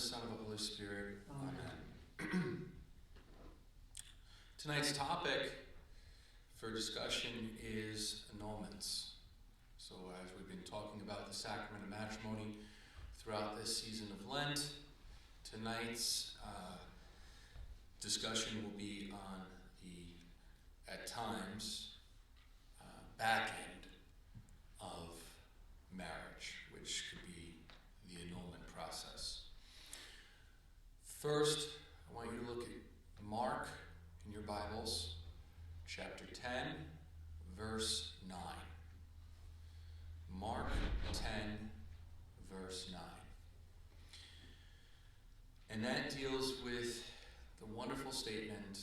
Son, and of the Holy Spirit. Amen. Tonight's topic for discussion is annulments. So as we've been talking about the sacrament of matrimony throughout this season of Lent, tonight's discussion will be on the, at times, back end of marriage, which could be the annulment process. First, I want you to look at Mark in your Bibles, chapter 10, verse 9. Mark 10, verse 9. And that deals with the wonderful statement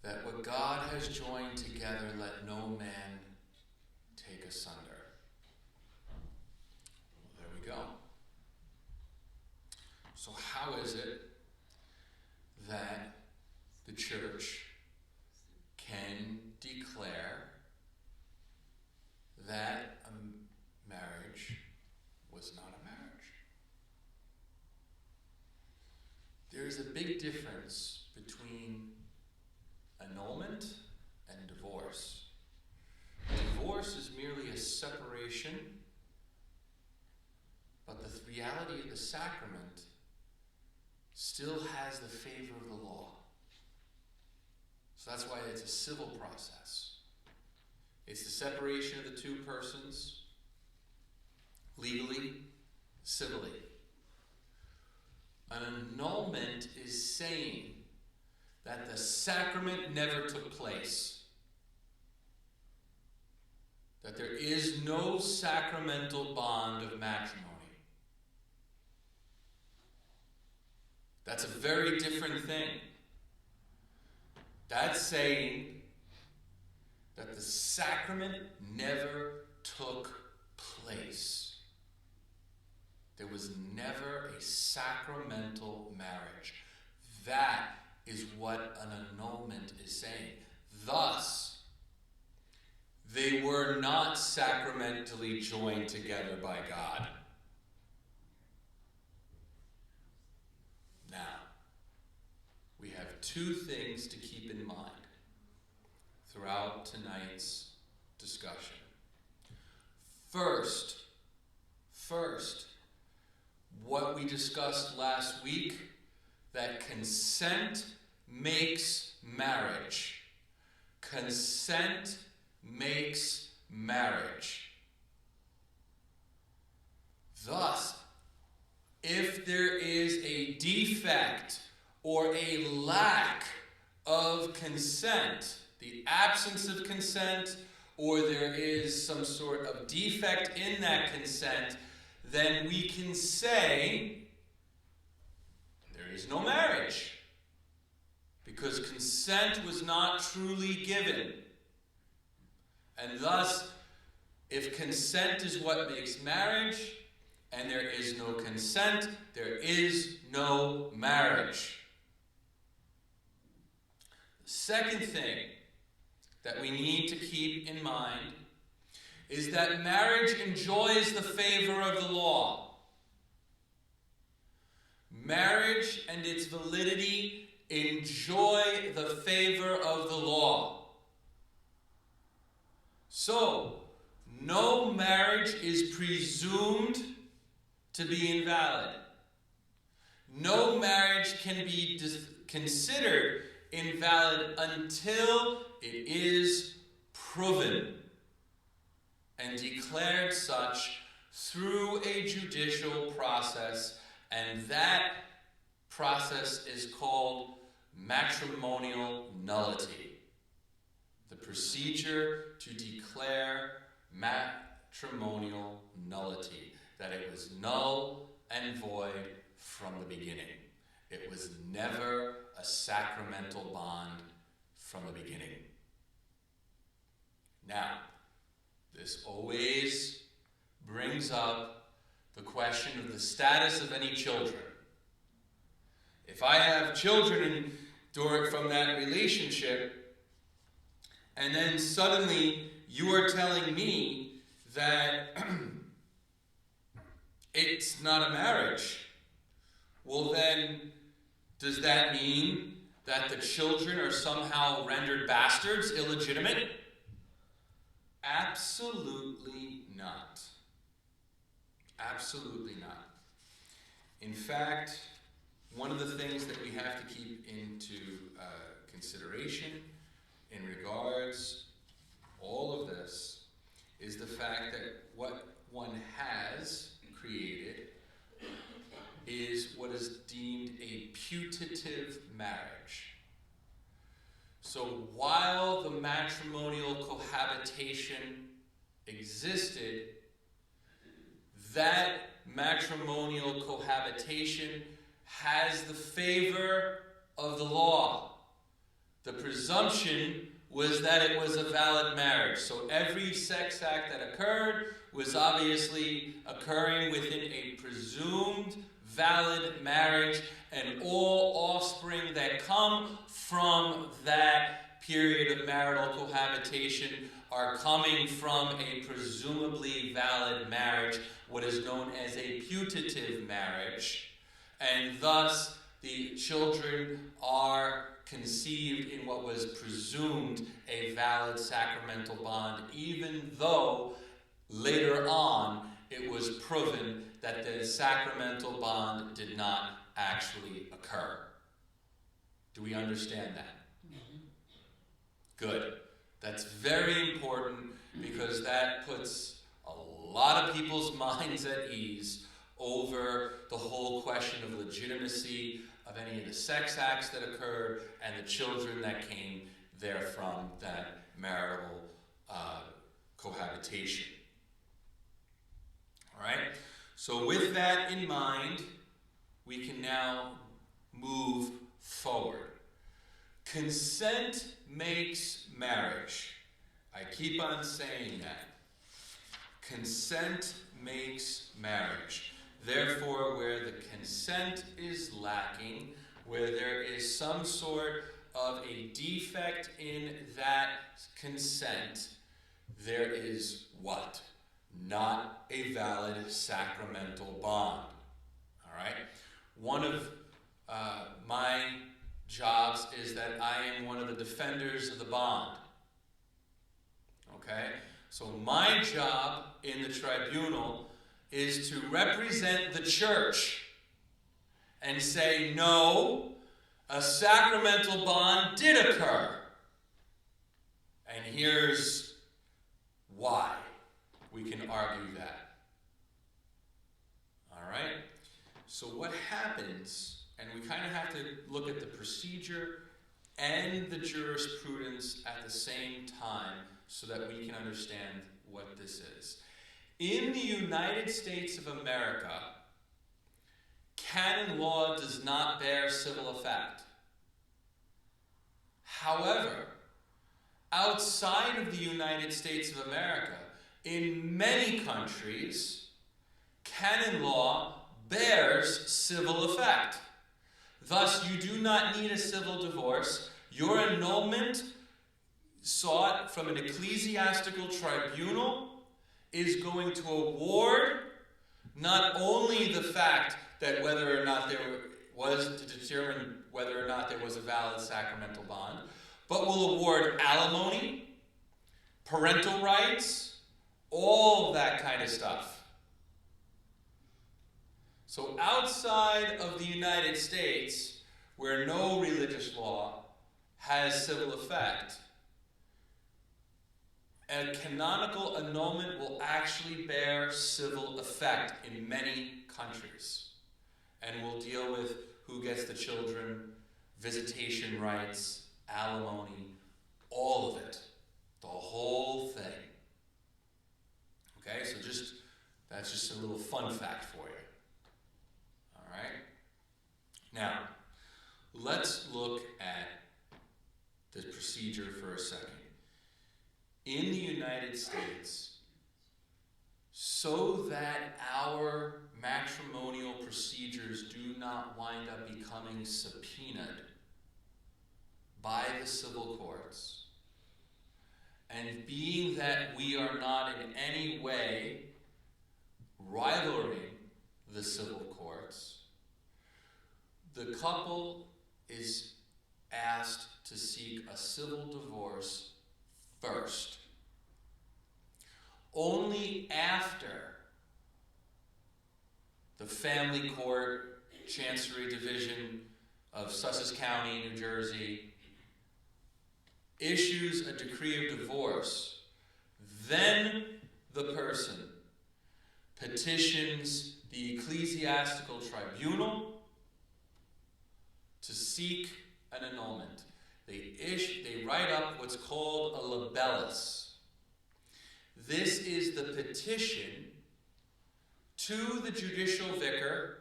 that what God has joined together, let no man take asunder. Well, there we go. So how is it that the church can declare that a marriage was not a marriage? There is a big difference between annulment and divorce. Divorce is merely a separation, but the reality of the sacrament still has the favor of the law. So that's why it's a civil process. It's the separation of the two persons, legally, civilly. An annulment is saying that the sacrament never took place. That there is no sacramental bond of matrimony. That's a very different thing. That's saying that the sacrament never took place. There was never a sacramental marriage. That is what an annulment is saying. Thus, they were not sacramentally joined together by God. Now, we have two things to keep in mind throughout tonight's discussion. First, what we discussed last week, that consent makes marriage. Consent makes marriage. Thus, if there is a defect or a lack of consent, the absence of consent, or there is some sort of defect in that consent, then we can say there is no marriage, because consent was not truly given. And thus, if consent is what makes marriage, and there is no consent, there is no marriage. The second thing that we need to keep in mind is that marriage enjoys the favor of the law. Marriage and its validity enjoy the favor of the law. So, no marriage is presumed to be invalid. No marriage can be considered invalid until it is proven and declared such through a judicial process, and that process is called matrimonial nullity. The procedure to declare matrimonial nullity, that it was null and void from the beginning. It was never a sacramental bond from the beginning. Now, this always brings up the question of the status of any children. If I have children from that relationship, and then suddenly you are telling me that it's not a marriage, Well then, does that mean that the children are somehow rendered bastards, illegitimate? Absolutely not. Absolutely not. In fact, one of the things that we have to keep into consideration in regards all of this is the fact that what one has created is what is deemed a putative marriage. So while the matrimonial cohabitation existed, that matrimonial cohabitation has the favor of the law. The presumption was that it was a valid marriage. So every sex act that occurred was obviously occurring within a presumed valid marriage, and all offspring that come from that period of marital cohabitation are coming from a presumably valid marriage, what is known as a putative marriage, and thus the children are conceived in what was presumed a valid sacramental bond, even though later on it was proven that the sacramental bond did not actually occur. Do we understand that? Good. That's very important because that puts a lot of people's minds at ease over the whole question of legitimacy of any of the sex acts that occurred and the children that came therefrom that marital cohabitation. All right? So with that in mind, we can now move forward. Consent makes marriage. I keep on saying that. Consent makes marriage. Therefore, where the consent is lacking, where there is some sort of a defect in that consent, there is what? Not a valid sacramental bond. All right? One of my jobs is that I am one of the defenders of the bond. Okay? So my job in the tribunal is to represent the church and say, no, a sacramental bond did occur. And here's why we can argue that. All right? So what happens, and we kind of have to look at the procedure and the jurisprudence at the same time so that we can understand what this is. In the United States of America, canon law does not bear civil effect. However, outside of the United States of America, in many countries, canon law bears civil effect. Thus, you do not need a civil divorce. Your annulment sought from an ecclesiastical tribunal is going to award not only the fact that whether or not there was to determine whether or not there was a valid sacramental bond, but will award alimony, parental rights, all that kind of stuff. So outside of the United States, where no religious law has civil effect, a canonical annulment will actually bear civil effect in many countries. And we'll deal with who gets the children, visitation rights, alimony, all of it. The whole thing. Okay, so that's just a little fun fact for you. All right? Now, let's look at the procedure for a second. In the United States, so that our matrimonial procedures do not wind up becoming subpoenaed by the civil courts, and being that we are not in any way rivaling the civil courts, the couple is asked to seek a civil divorce first. Only after the family court, Chancery Division of Sussex County, New Jersey, issues a decree of divorce, then the person petitions the ecclesiastical tribunal to seek an annulment. They write up what's called a libellus. This is the petition to the judicial vicar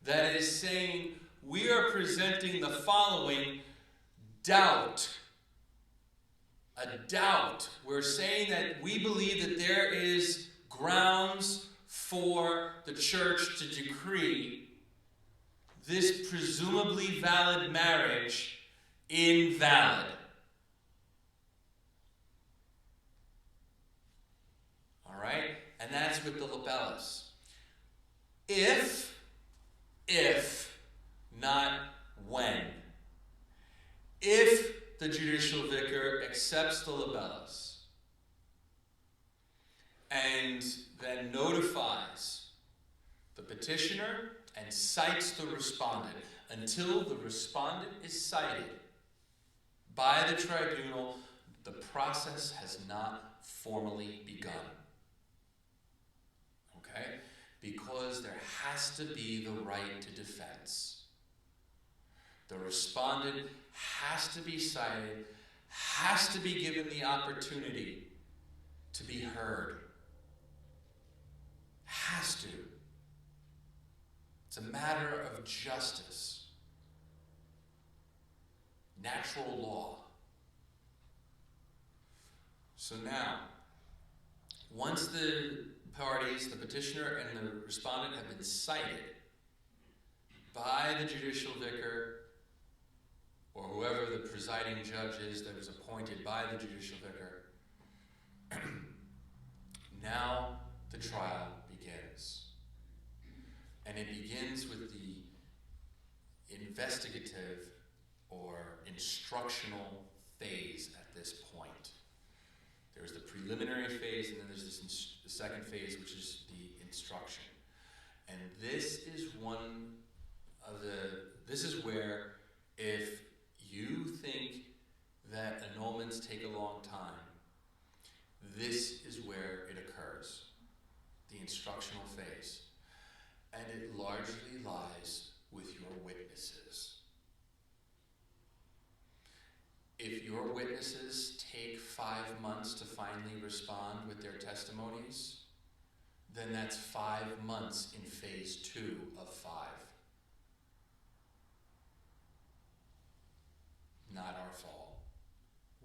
that is saying, we are presenting the following doubt. A doubt. We're saying that we believe that there is grounds for the church to decree this presumably valid marriage invalid. All right? And that's with the libellus. If, not when. If the judicial vicar accepts the libellus and then notifies the petitioner and cites the respondent until the respondent is cited by the tribunal, the process has not formally begun. Okay? Because there has to be the right to defense. The respondent has to be cited, has to be given the opportunity to be heard. Has to. It's a matter of justice. Natural law. So now, once the parties, the petitioner and the respondent, have been cited by the judicial vicar or whoever the presiding judge is that was appointed by the judicial vicar, now the trial begins. And it begins with the investigative or instructional phase at this point. There's the preliminary phase, and then there's the second phase, which is the instruction. And this is this is where, if you think that annulments take a long time, this is where it occurs, the instructional phase. And it largely lies with your witnesses. If your witnesses take 5 months to finally respond with their testimonies, then that's 5 months in phase 2 of 5. Not our fault.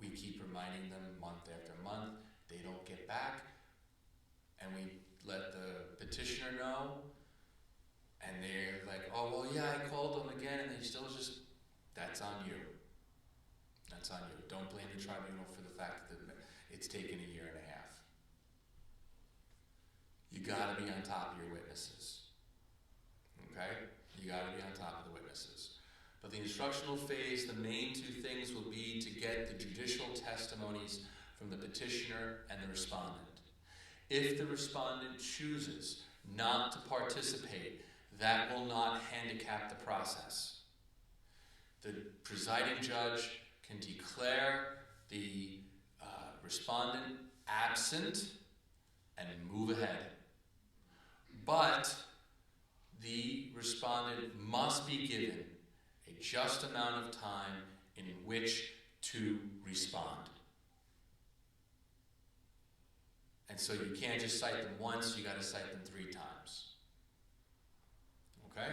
We keep reminding them month after month. They don't get back. And we let the petitioner know. And they're like, oh, well, yeah, I called them again. And they still just, that's on you. That's on you. Don't blame the tribunal for the fact that it's taken a year and a half. You got to be on top of your witnesses. Okay? You got to be on top of the witnesses. But the instructional phase, the main 2 things will be to get the judicial testimonies from the petitioner and the respondent. If the respondent chooses not to participate, that will not handicap the process. The presiding judge can declare the respondent absent and move ahead. But the respondent must be given a just amount of time in which to respond. And so you can't just cite them once, you got to cite them 3 times. Okay?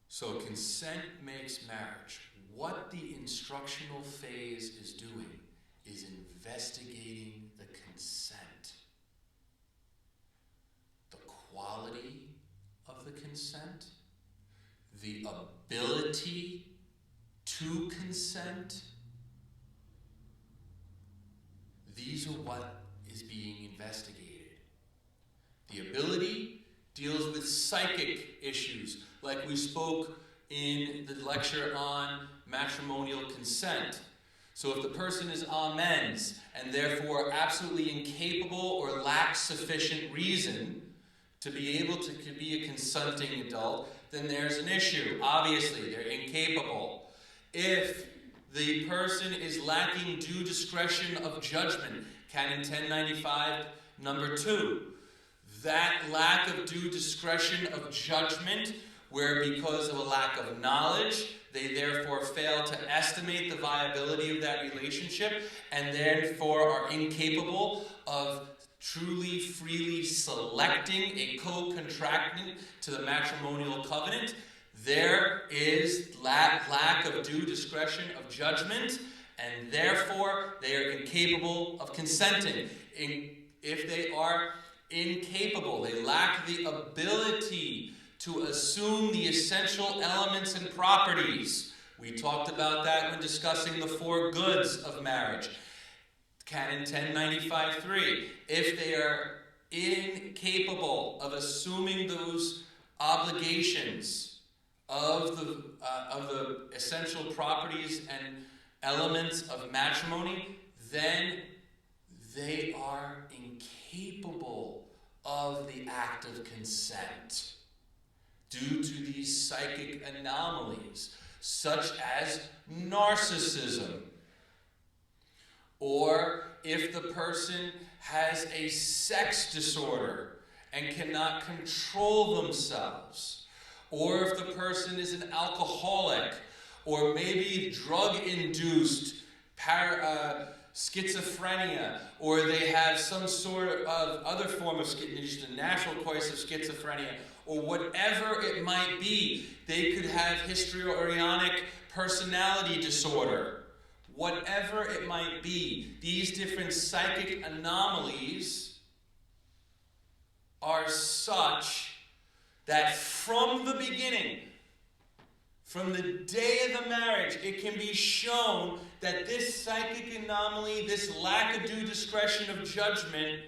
So consent makes marriage. What the instructional phase is doing is investigating the consent. The quality of the consent, the ability to consent. These are what is being investigated. The ability deals with psychic issues, like we spoke in the lecture on matrimonial consent. So if the person is amens and therefore absolutely incapable or lacks sufficient reason to be able to be a consenting adult, then there's an issue. Obviously, they're incapable. If the person is lacking due discretion of judgment, Canon 1095, number 2, that lack of due discretion of judgment, where because of a lack of knowledge, they therefore fail to estimate the viability of that relationship and therefore are incapable of truly, freely selecting a co-contractant to the matrimonial covenant, there is lack of due discretion of judgment, and therefore they are incapable of consenting. If they are incapable, they lack the ability to assume the essential elements and properties. We talked about that when discussing the 4 goods of marriage. Canon 1095.3. If they are incapable of assuming those obligations of the essential properties and elements of matrimony, then they are incapable of the act of consent due to these psychic anomalies, such as narcissism. Or if the person has a sex disorder and cannot control themselves, or if the person is an alcoholic, or maybe drug-induced schizophrenia, or they have some sort of other form of schizophrenia, a natural course of schizophrenia, or whatever it might be. They could have histrionic personality disorder. Whatever it might be, these different psychic anomalies are such that from the beginning, from the day of the marriage, it can be shown that this psychic anomaly, this lack of due discretion of judgment,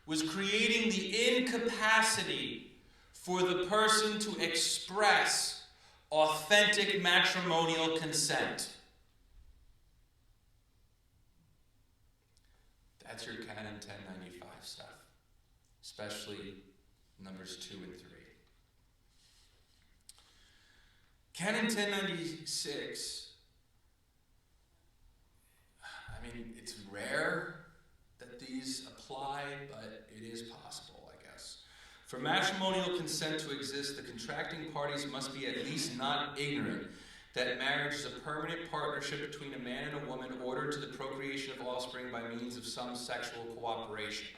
was creating the incapacity for the person to express authentic matrimonial consent. That's your Canon 1095 stuff, especially numbers 2 and 3. Canon 1096, I mean, it's rare that these apply, but it is possible, I guess. For matrimonial consent to exist, the contracting parties must be at least not ignorant that marriage is a permanent partnership between a man and a woman ordered to the procreation of offspring by means of some sexual cooperation.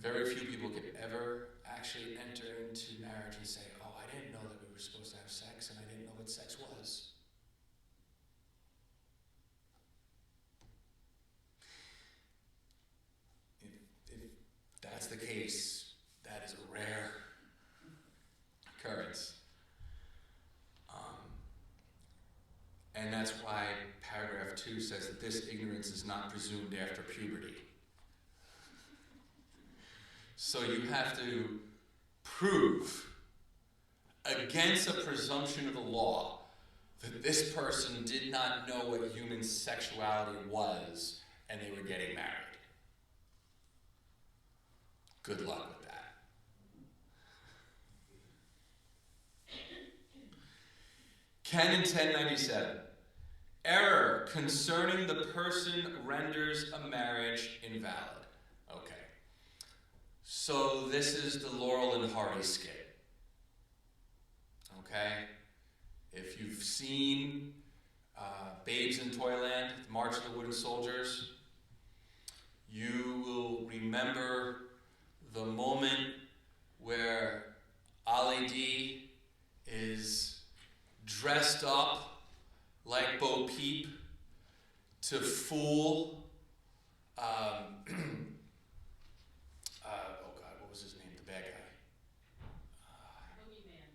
Very few people could ever actually enter into marriage and say, oh, I didn't know that we were supposed to have sex, and I didn't know what sex was. If that's the case, that is a rare occurrence. And that's why paragraph 2 says that this ignorance is not presumed after puberty. So you have to prove against a presumption of the law that this person did not know what human sexuality was and they were getting married. Good luck with that. Canon 1097. Error concerning the person renders a marriage invalid. Okay. So this is the Laurel and Hardy skit. Okay? If you've seen Babes in Toyland, March of the Wooden Soldiers, you will remember the moment where Ali D is dressed up like Bo Peep to fool what was his name? The bad guy. Boogeyman.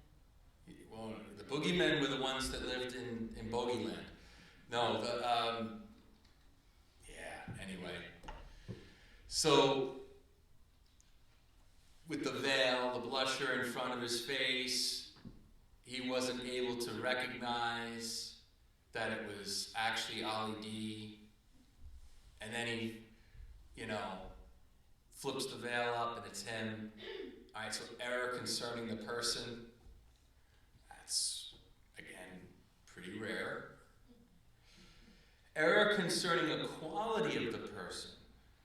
Well, the boogeymen were the ones that lived in Bogeyland. No, anyway. So, with the veil, the blusher in front of his face, he wasn't able to recognize that it was actually Ali D. And then he, flips the veil up and it's him. All right, so error concerning the person. That's, again, pretty rare. Error concerning a quality of the person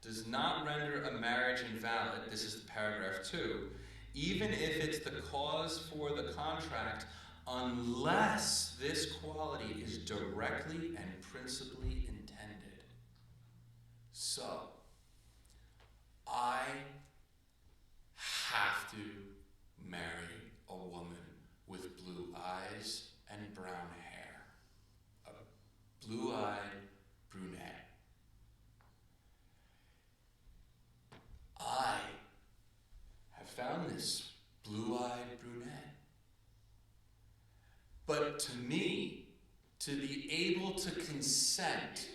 does not render a marriage invalid, this is paragraph 2, even if it's the cause for the contract, unless this quality is directly and principally intended. So, I have to marry a woman with blue eyes and brown hair. A blue-eyed brunette. I have found this blue-eyed brunette. But to me, to be able to consent,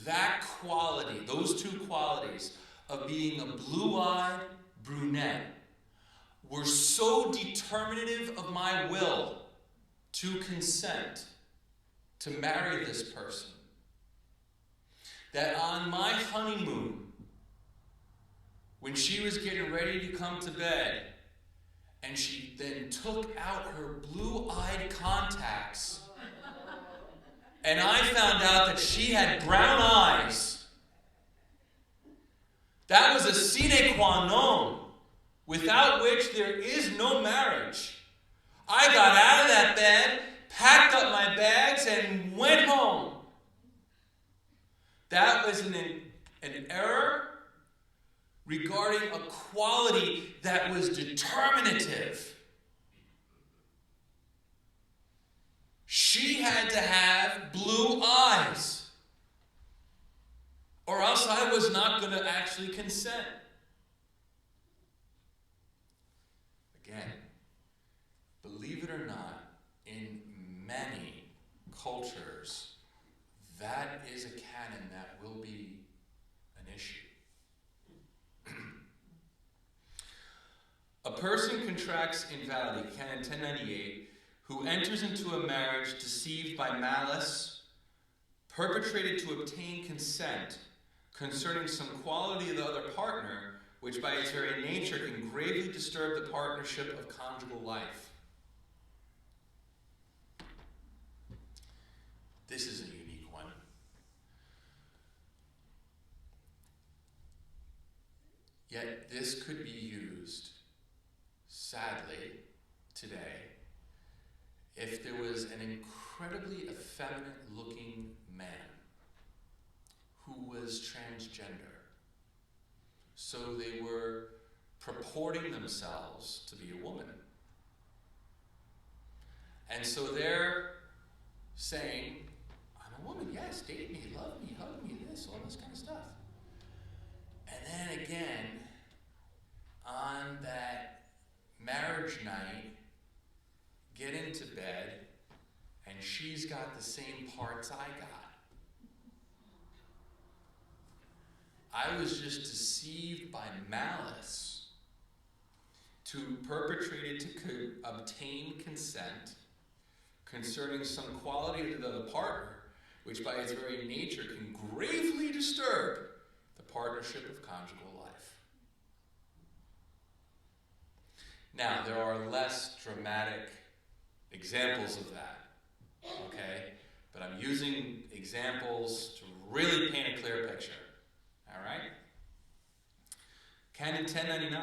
that quality, those two qualities of being a blue-eyed brunette were so determinative of my will to consent to marry this person that on my honeymoon, when she was getting ready to come to bed, and she then took out her blue-eyed contacts, and I found out that she had brown eyes, that was a sine qua non, without which there is no marriage. I got out of that bed, packed up my bags, and went home. That was an error regarding a quality that was determinative. She had to have blue eyes, or else I was not going to actually consent. Again, believe it or not, in many cultures, that is a canon that will be an issue. A person contracts invalidity, Canon 1098, who enters into a marriage deceived by malice, perpetrated to obtain consent concerning some quality of the other partner, which by its very nature can gravely disturb the partnership of conjugal life. This is a unique one. Yet this could be used, sadly, today, if there was an incredibly effeminate-looking man who was transgender. So they were purporting themselves to be a woman. And so they're saying, I'm a woman, yes, date me, love me, hug me, this, all this kind of stuff. And then again, on that marriage night, get into bed, and she's got the same parts I got. I was just deceived by malice to perpetrate it to obtain consent concerning some quality of the partner, which by its very nature can gravely disturb the partnership of conjugal life. Now, there are less dramatic examples of that, okay? But I'm using examples to really paint a clear picture, all right? Canon 1099.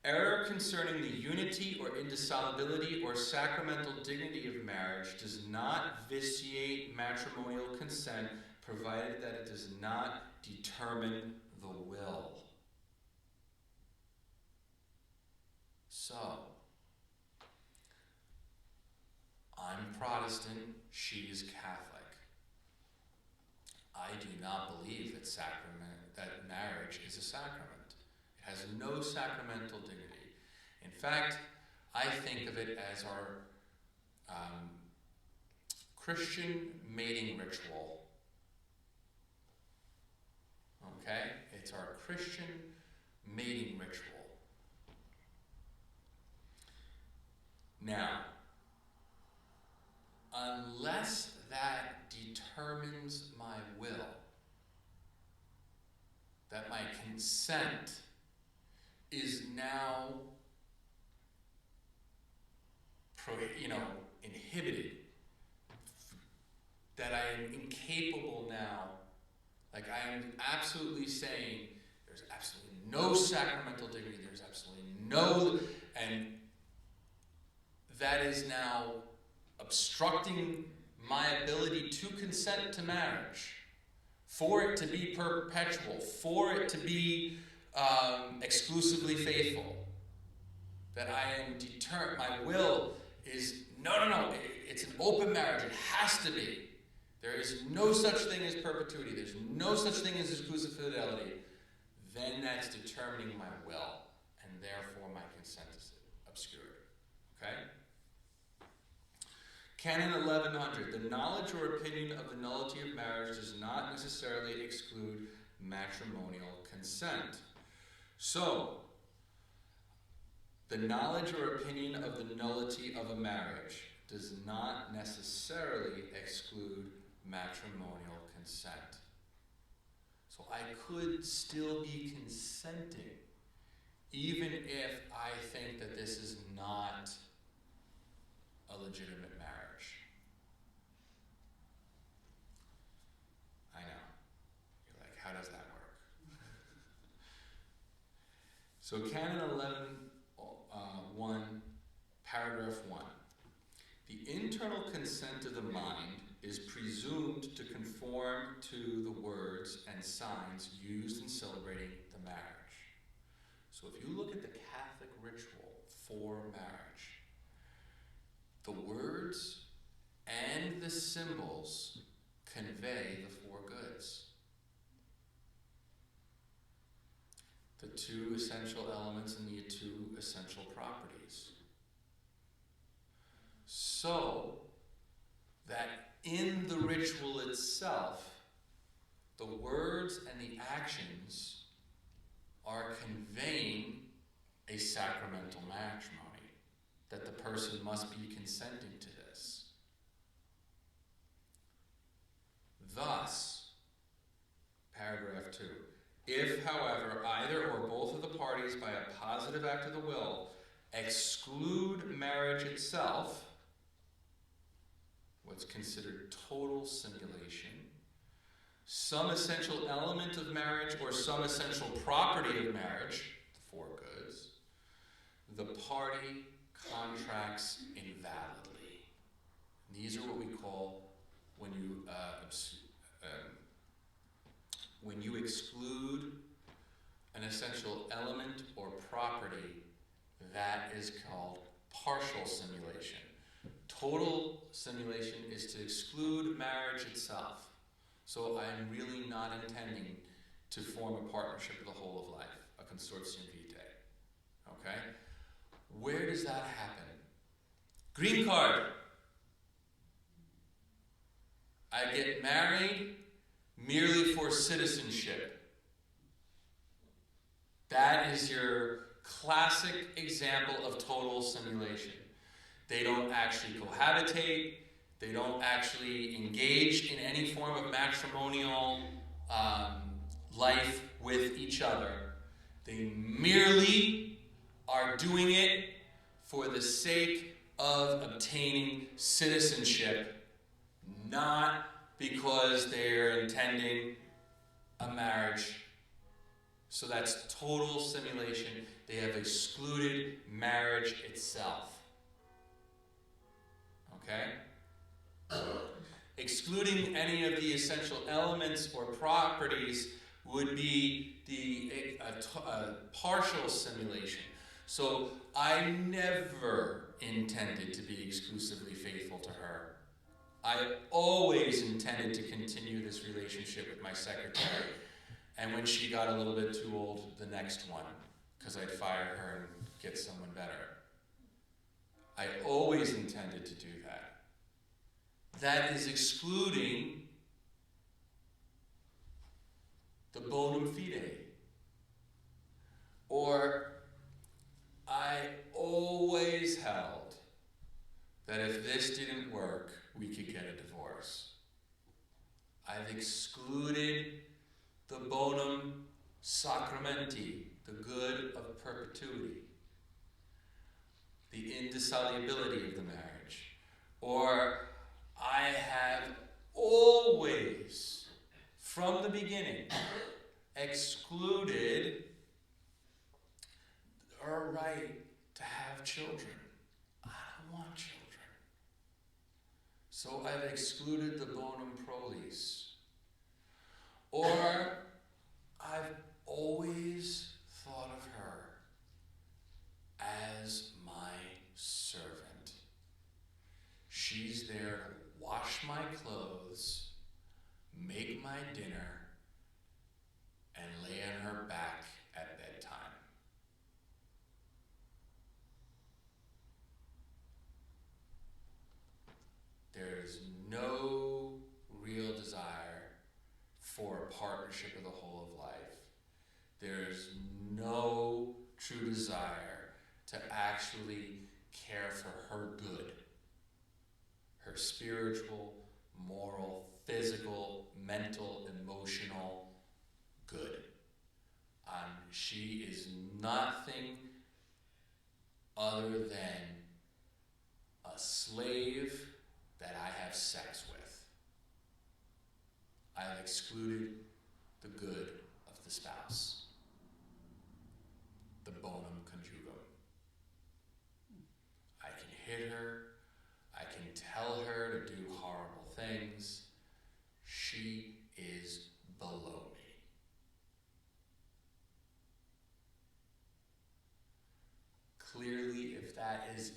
Error concerning the unity or indissolubility or sacramental dignity of marriage does not vitiate matrimonial consent, provided that it does not determine the will. So, I'm Protestant, she is Catholic. I do not believe that marriage is a sacrament. It has no sacramental dignity. In fact, I think of it as our Christian mating ritual. Okay? It It's our Christian mating ritual. Now, unless that determines my will, that my consent is now, inhibited, that I am incapable now, like I am absolutely saying, there's absolutely no sacramental dignity, there's absolutely no, and that is now obstructing my ability to consent to marriage, for it to be perpetual, for it to be exclusively faithful. That I am determined, my will is, no, it's an open marriage, it has to be. There is no such thing as perpetuity, there's no such thing as exclusive fidelity. Then that's determining my will, and therefore my consent is obscured. Okay? Canon 1100, the knowledge or opinion of the nullity of marriage does not necessarily exclude matrimonial consent. So, the knowledge or opinion of the nullity of a marriage does not necessarily exclude matrimonial consent. So I could still be consenting, even if I think that this is not a legitimate marriage. I know. You're like, how does that work? So Canon 11:1, paragraph 1. The internal consent of the mind is presumed to conform to the words and signs used in celebrating the marriage. So if you look at the Catholic ritual for marriage, the words and the symbols convey the four goods. The two essential elements and the two essential properties. So that in the ritual itself, the words and the actions are conveying a sacramental matrimony, that the person must be consenting to this. Thus, paragraph 2, if, however, either or both of the parties by a positive act of the will exclude marriage itself, what's considered total simulation, some essential element of marriage or some essential property of marriage, the four goods, the party contracts invalidly. These are what we call, when you exclude an essential element or property, that is called partial simulation. Total simulation is to exclude marriage itself. So I'm really not intending to form a partnership for the whole of life, a consortium vitae. Okay? Where does that happen? Green card. I get married merely for citizenship. That is your classic example of total simulation. They don't actually cohabitate. They don't actually engage in any form of matrimonial life with each other. They merely are doing it for the sake of obtaining citizenship, not because they're intending a marriage. So that's total simulation. They have excluded marriage itself. Okay? Excluding any of the essential elements or properties would be a partial simulation. So I never intended to be exclusively faithful to her. I always intended to continue this relationship with my secretary. And when she got a little bit too old, the next one, because I'd fire her and get someone better. I always intended to do that. That is excluding the bonum fide, Or I always held that if this didn't work, we could get a divorce. I've excluded the bonum sacramenti, the good of perpetuity, the indissolubility of the marriage. Or I have always, from the beginning, excluded our right to have children. I don't want children. So I've excluded the bonum prolis. Or I've always thought of her as my servant. She's there to wash my clothes, make my dinner, and lay on her back at bedtime. There's no real desire for a partnership of the whole of life. There's no true desire to actually care for her good. Her spiritual, moral, physical, mental, emotional good. She is nothing other than a slave that I have sex with. I have excluded the good of the spouse, the bonum conjugum. I can hit her, I can tell her to do horrible things. She is below me. Clearly, if that is,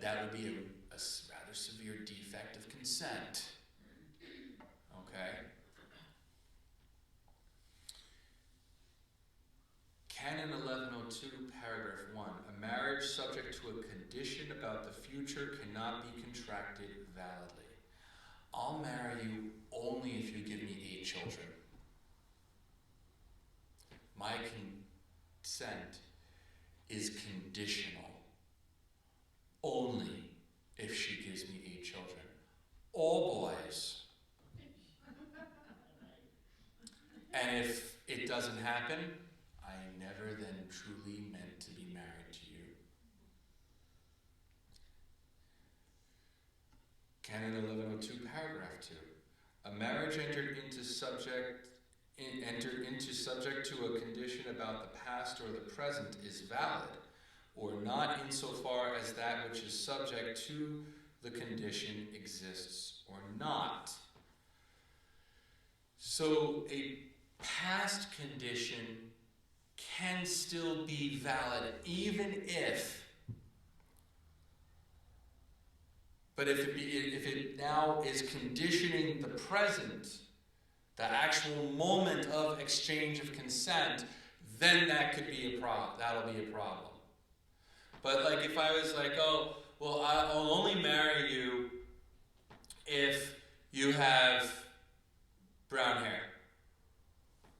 that would be a rather severe defect of consent. Okay? Canon 1102, paragraph 1. A marriage subject to a condition about the future cannot be contracted validly. I'll marry you only if you give me 8 children. My consent is conditional only if she gives me 8 children. All boys. And if it doesn't happen, I never then truly meant to be married to you. Canon 1102, paragraph 2. A marriage entered into subject to a condition about the past or the present is valid, or not insofar as that which is subject to the condition exists or not. So a past condition can still be valid, even if, but if it now is conditioning the present, the actual moment of exchange of consent, then that could be a problem. That'll be a problem. But like if I was like, oh, well, I'll only marry you if you have brown hair.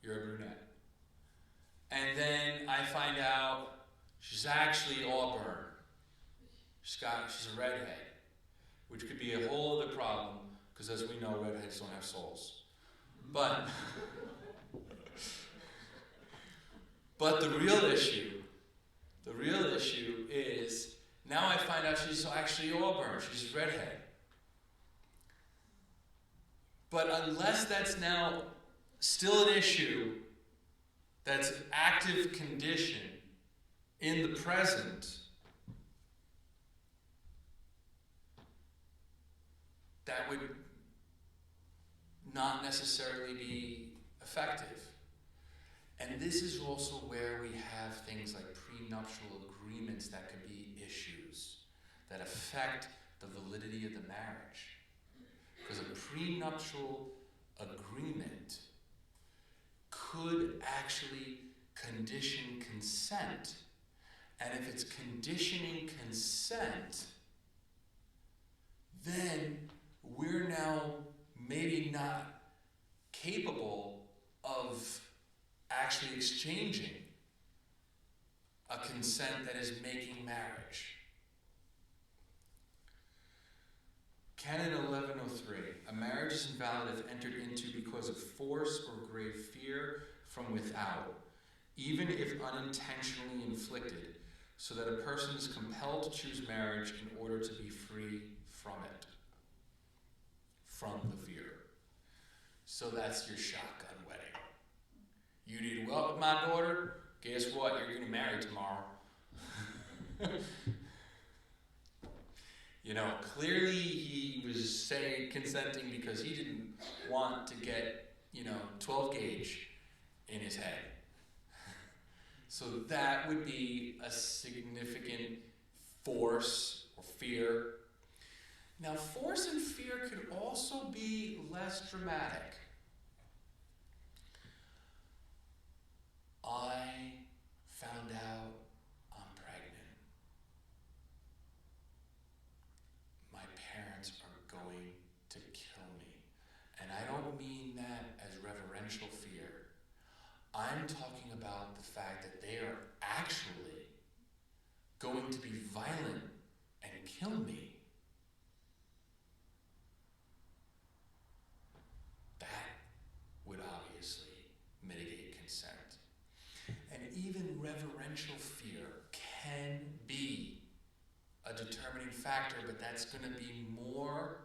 You're a brunette. And then I find out she's actually auburn. She's a redhead, which could be a whole other problem, because as we know, redheads don't have souls. But the real issue is, now I find out she's actually auburn, she's redhead. But unless that's now still an issue, that's an active condition in the present, that would not necessarily be effective. And this is also where we have things like prenuptial agreements that could be issues that affect the validity of the marriage. Because a prenuptial agreement could actually condition consent. And if it's conditioning consent, then we're now maybe not capable of actually exchanging a consent that is making marriage. Canon 1103, a marriage is invalid if entered into because of force or grave fear from without, even if unintentionally inflicted, so that a person is compelled to choose marriage in order to be free from it, from the fear. So that's your shotgun wedding. You did well with my daughter, guess what? You're getting married tomorrow. You know, clearly he was consenting because he didn't want to get, 12 gauge in his head. So that would be a significant force or fear. Now, force and fear could also be less dramatic. I found out I'm pregnant. My parents are going to kill me. And I don't mean that as reverential fear. I'm talking about the fact that they are actually going to be violent and kill me. That would obviously mitigate consent. And even reverential fear can be a determining factor, but that's going to be more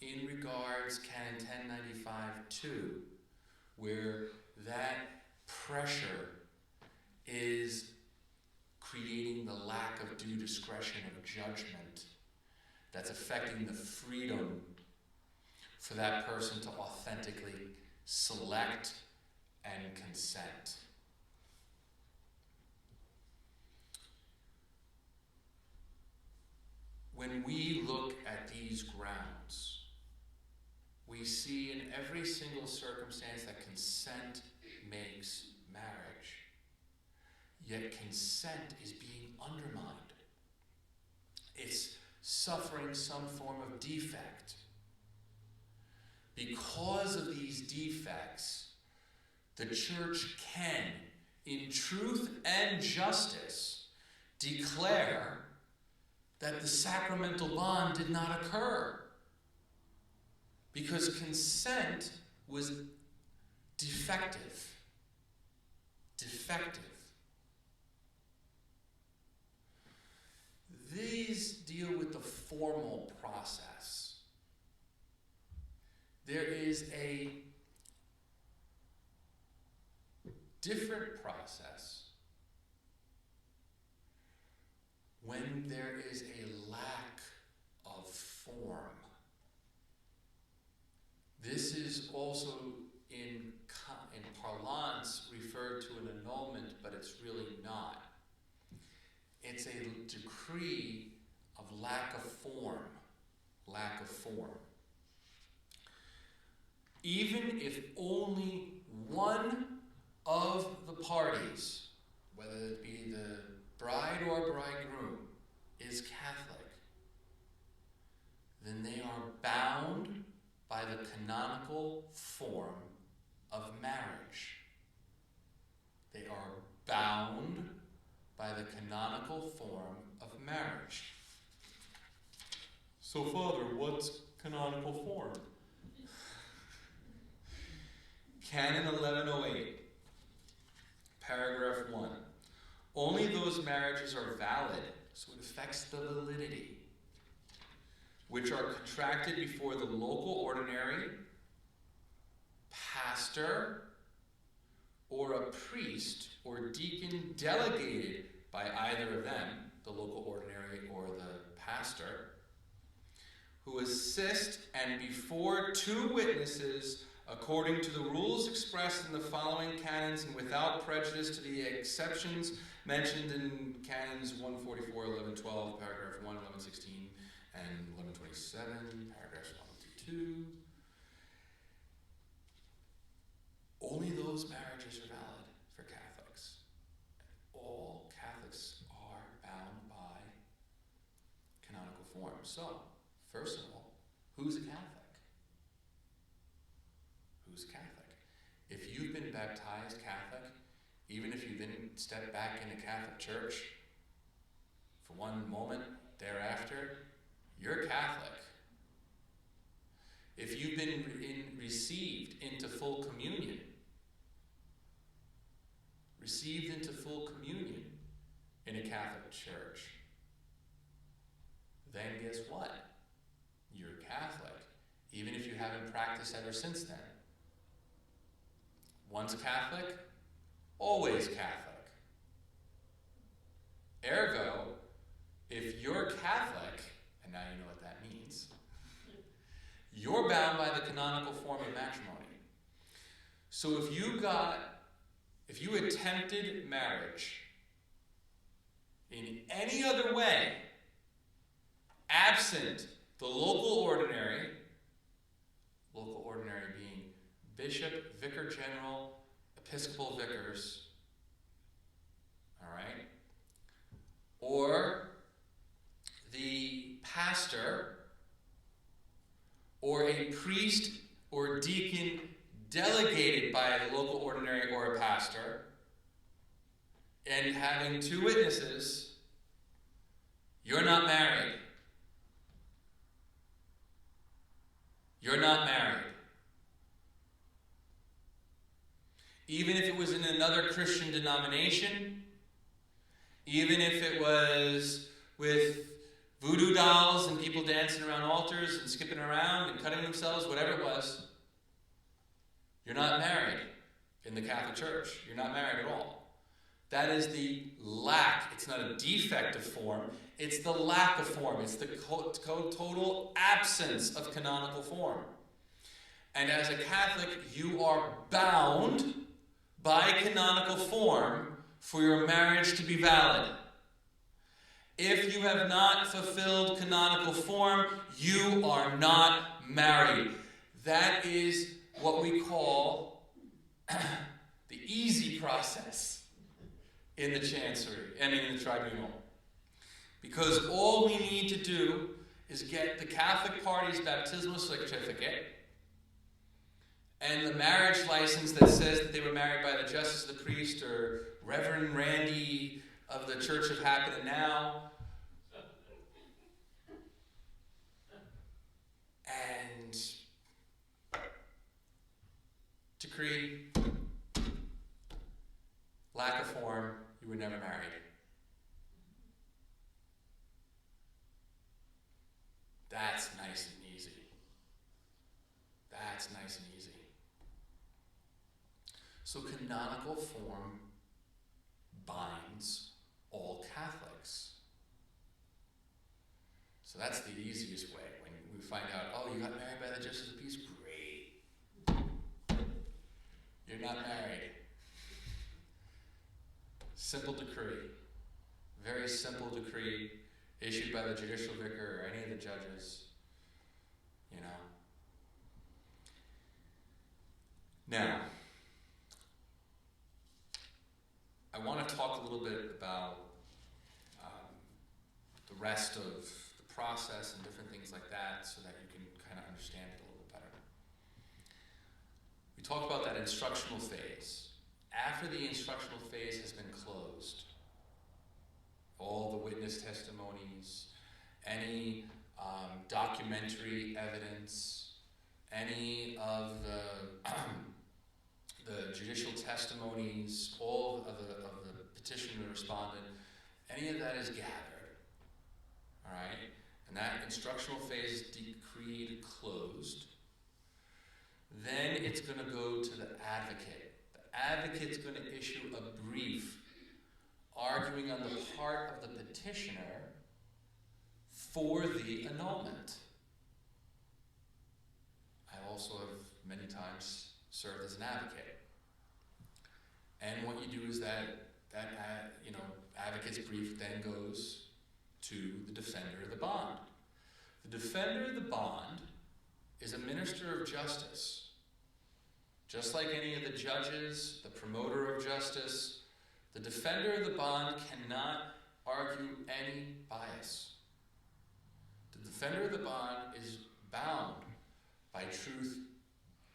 in regards Canon 1095-2, where that pressure is creating the lack of due discretion of judgment that's affecting the freedom for that person to authentically select and consent. When we look at these grounds, we see in every single circumstance that consent makes marriage, yet consent is being undermined. It's suffering some form of defect. Because of these defects, the church can, in truth and justice, declare that the sacramental bond did not occur because consent was defective. These deal with the formal process. There is a different process when there is a lack of form. This is also in parlance referred to an annulment, but it's really not. It's a decree of lack of form. Even if only one of the parties, whether it be the bride or bridegroom, is Catholic, then they are bound by the canonical form of marriage. They are bound by the canonical form of marriage. So, Father, what's canonical form? Canon 1108, paragraph 1. Only those marriages are valid, so it affects the validity, which are contracted before the local ordinary, pastor, or a priest or deacon delegated by either of them, the local ordinary or the pastor, who assist and before two witnesses according to the rules expressed in the following canons and without prejudice to the exceptions mentioned in canons 144, 1112, paragraph 1, 1116, and 1127, paragraphs 1 through 2. Only those marriages are valid for Catholics. All Catholics are bound by canonical form. So, first of all, who's a Catholic? Who's Catholic? If you've been baptized Catholic, even if you didn't step back into Catholic Church for one moment thereafter, you're Catholic. If you've been received into full communion in a Catholic church, then guess what? You're Catholic, even if you haven't practiced ever since then. Once Catholic, always Catholic. Ergo, if you're Catholic, and now you know what that means, you're bound by the canonical form of matrimony. So if you attempted marriage in any other way, absent the local ordinary being bishop, vicar general, episcopal vicars, all right, or the pastor, or a priest or deacon delegated by the local ordinary or a pastor, and having two witnesses, you're not married. You're not married. Even if it was in another Christian denomination, even if it was with voodoo dolls and people dancing around altars and skipping around and cutting themselves, whatever it was, you're not married in the Catholic Church. You're not married at all. That is the lack. It's not a defect of form. It's the lack of form. It's the total absence of canonical form. And as a Catholic, you are bound by canonical form for your marriage to be valid. If you have not fulfilled canonical form, you are not married. That is what we call the easy process in the in the tribunal. Because all we need to do is get the Catholic party's baptismal certificate and the marriage license that says that they were married by the justice of the priest or Reverend Randy of the Church of Happening Now, and decree, lack of form, you were never married. That's nice and easy. That's nice and easy. So canonical form binds all Catholics. So that's the easiest way. When we find out, oh, you got married by the justice of the peace, great. You're not married. Simple decree. Very simple decree issued by the judicial vicar or any of the judges. You know. Now, I want to talk a little bit about the rest of the process and different things like that so that you can kind of understand it a little bit better. We talked about that instructional phase. After the instructional phase has been closed, all the witness testimonies, any documentary evidence, any of the judicial testimonies, all of the petitioner and respondent, any of that is gathered, all right? And that instructional phase is decreed closed. Then it's going to go to the advocate. The advocate's going to issue a brief arguing on the part of the petitioner for the annulment. I also have many times served as an advocate. And what you do is that advocate's brief then goes to the defender of the bond. The defender of the bond is a minister of justice. Just like any of the judges, the promoter of justice, the defender of the bond cannot argue any bias. The defender of the bond is bound by truth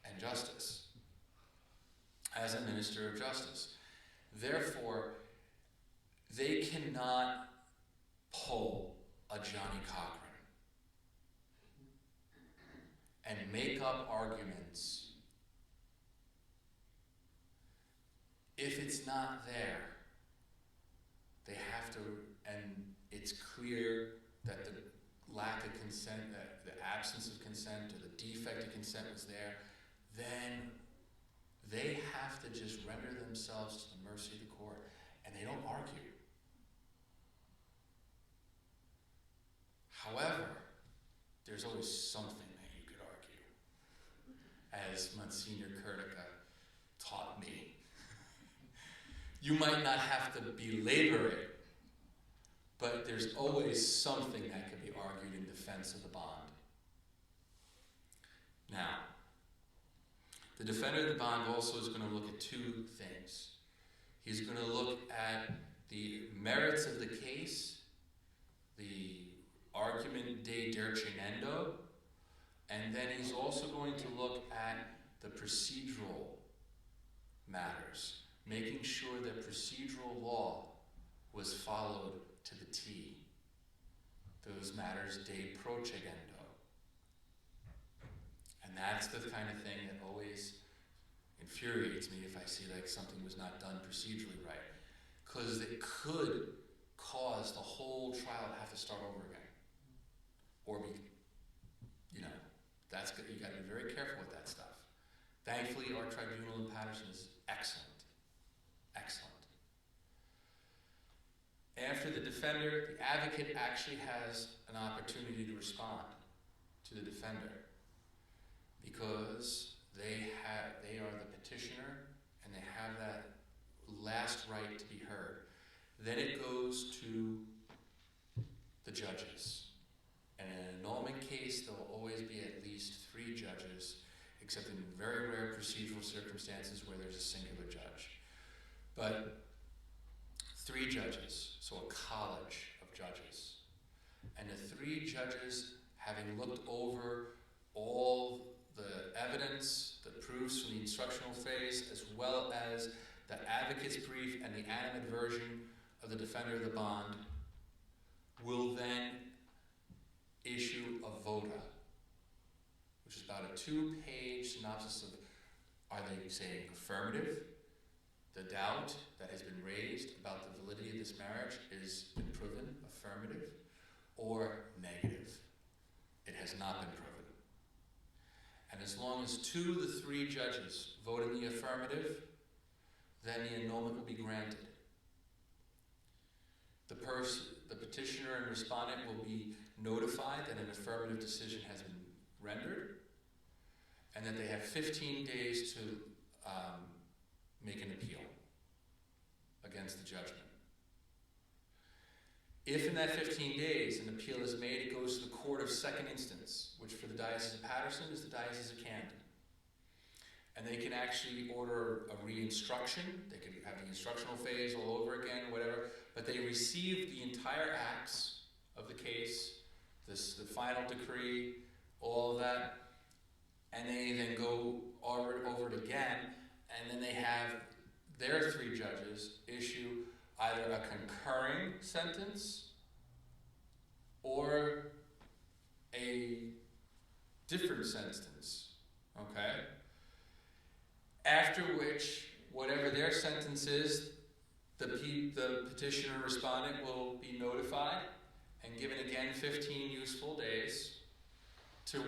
and justice as a minister of justice. Therefore, cannot pull a Johnny Cochran and make up arguments if it's not there. They have to, and it's clear that the lack of consent, that the absence of consent or the defect of consent was there, then they have to just render themselves to the mercy of the court, and they don't argue. However, there's always something that you could argue, as Monsignor Kurtica taught me. You might not have to belabor it, but there's always something that could be argued in defense of the bond. Now, the defender of the bond also is going to look at two things. He's going to look at the merits of the case, the argument de dircinendo, and then he's also going to look at the procedural matters, making sure that procedural law was followed to the T. Those matters de procedendo. And that's the kind of thing that always infuriates me if I see like something was not done procedurally right. Because it could cause the whole trial to have to start over again. Or be, that's good. You got to be very careful with that stuff. Thankfully, our tribunal in Patterson is excellent. Excellent. After the defender, the advocate actually has an opportunity to respond to the defender because they are the petitioner and they have that last right to be heard. Then it goes to the judges. And in an annulment case, there will always be at least 3 judges, except in very rare procedural circumstances where there's a singular judge. But 3 judges, so a college of judges. And the 3 judges, having looked over all the evidence, the proofs from the instructional phase, as well as the advocate's brief and the animate version of the defender of the bond, will then issue a vota, which is about a 2-page synopsis of, are they saying affirmative? The doubt that has been raised about the validity of this marriage is been proven, affirmative, or negative. It has not been proven. And as long as 2 of the 3 judges vote in the affirmative, then the annulment will be granted. The petitioner and respondent will be notified that an affirmative decision has been rendered, and that they have 15 days to make an appeal against the judgment. If in that 15 days an appeal is made, it goes to the court of second instance, which for the Diocese of Patterson is the Diocese of Canon. And they can actually order a re-instruction. They can have the instructional phase all over again, whatever. But they receive the entire acts of the case, the final decree, all of that, and they then go over it again, and then they have their 3 judges issue either a concurring sentence or a different sentence, okay? After which, whatever their sentence is, the petitioner or respondent will be notified and given again 15 useful days to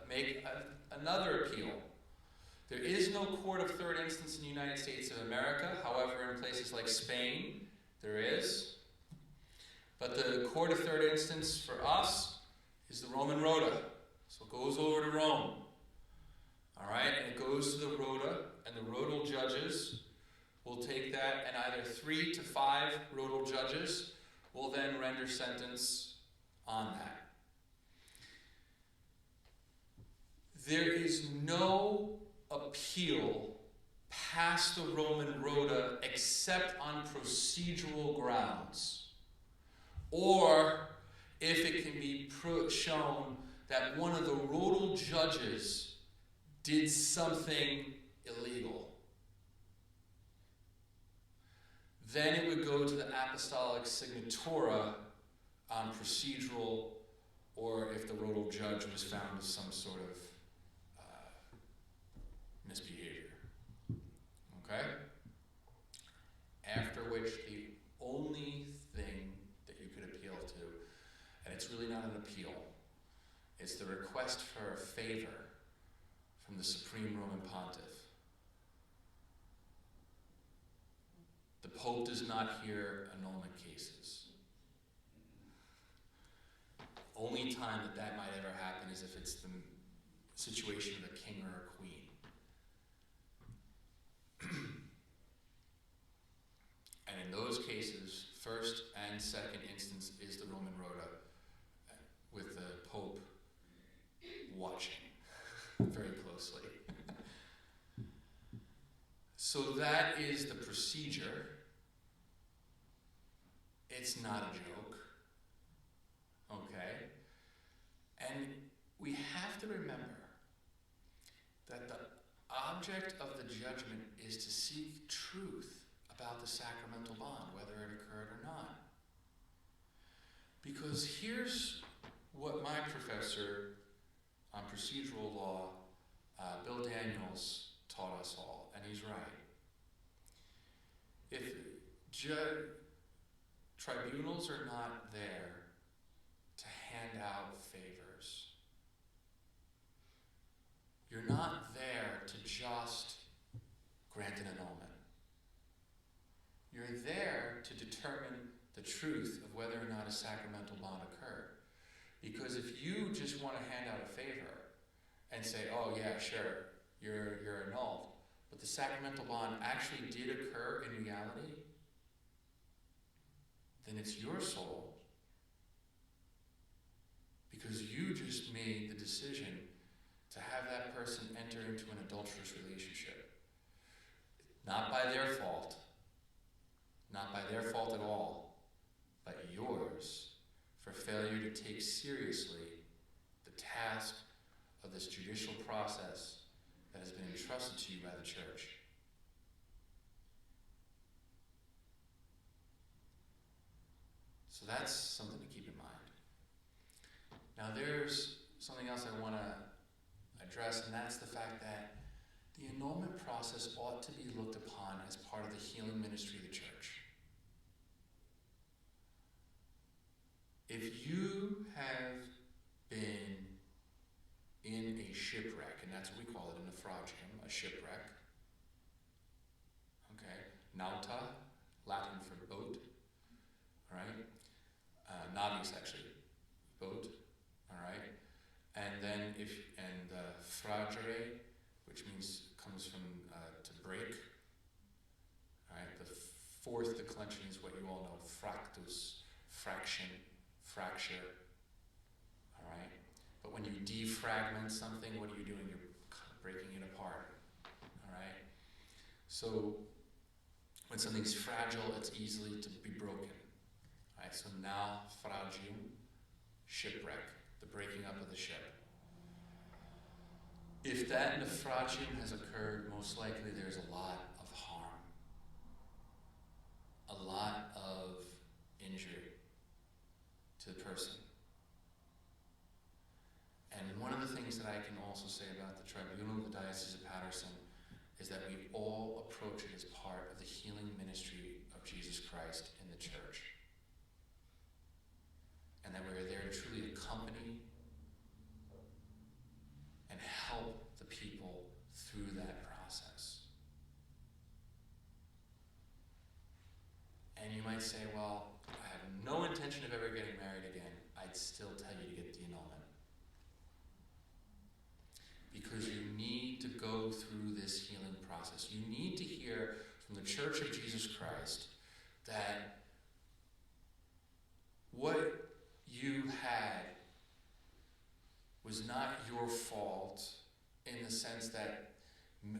make another appeal. There is no court of third instance in the United States of America. However, in places like Spain, there is. But the court of third instance for us is the Roman Rota. So it goes over to Rome. All right? And it goes to the Rota, and the Rodal judges will take that, and either 3 to 5 Rodal judges will then render sentence on that. There is no appeal past the Roman Rota except on procedural grounds, or if it can be shown that one of the Rodal judges did something illegal. Then it would go to the apostolic signatura on procedural, or if the rodal judge was found with some sort of misbehavior. Okay? After which the only thing that you could appeal to, and it's really not an appeal, it's the request for a favor from the Supreme Roman Pontiff. The Pope does not hear annulment cases. Only time that might ever happen is if it's the situation of a king or a queen. And in those cases, first and second instance is the Roman Rota, with the Pope watching very closely. So that is the procedure. It's not a joke. Okay? And we have to remember that the object of the judgment is to seek truth about the sacramental bond, whether it occurred or not. Because here's what my professor on procedural law, Bill Daniels, taught us all, and he's right. If tribunals are not there to hand out favors, you're not there to just grant an annulment. You're there to determine the truth of whether or not a sacramental bond occurred. Because if you just want to hand out a favor and say, oh yeah, sure, you're annulled, but the sacramental bond actually did occur in reality, then it's your soul. Because you just made the decision to have that person enter into an adulterous relationship. Not by their fault. Not by their fault at all, but yours for failure to take seriously the task of this judicial process that has been entrusted to you by the church. So that's something to keep in mind. Now there's something else I want to address, and that's the fact that the annulment process ought to be looked upon as part of the healing ministry of the church. If you have been in a shipwreck, and that's what we call it in nephrologium, a shipwreck, okay, nauta, Latin for boat, all right, navis actually, boat, all right, and then fragere, which means comes from to break, all right, the fourth declension is what you all know, fractus, fraction, fracture, all right? But when you defragment something, what are you doing? You're breaking it apart, all right? So when something's fragile, it's easily to be broken, all right? So now, fragium, shipwreck, the breaking up of the ship. If that naufragium has occurred, most likely there's a lot of harm, a lot of injury to the person. And one of the things that I can also say about the Tribunal of the Diocese of Paterson is that we all approach it as part of the healing ministry of Jesus Christ in the church. And that we're there to truly accompany and help the people through that process. And you might say, well, I have no intention of ever getting married again. I'd still tell you to get the annulment. Because you need to go through this healing process. You need to hear from the Church of Jesus Christ that what you had was not your fault in the sense that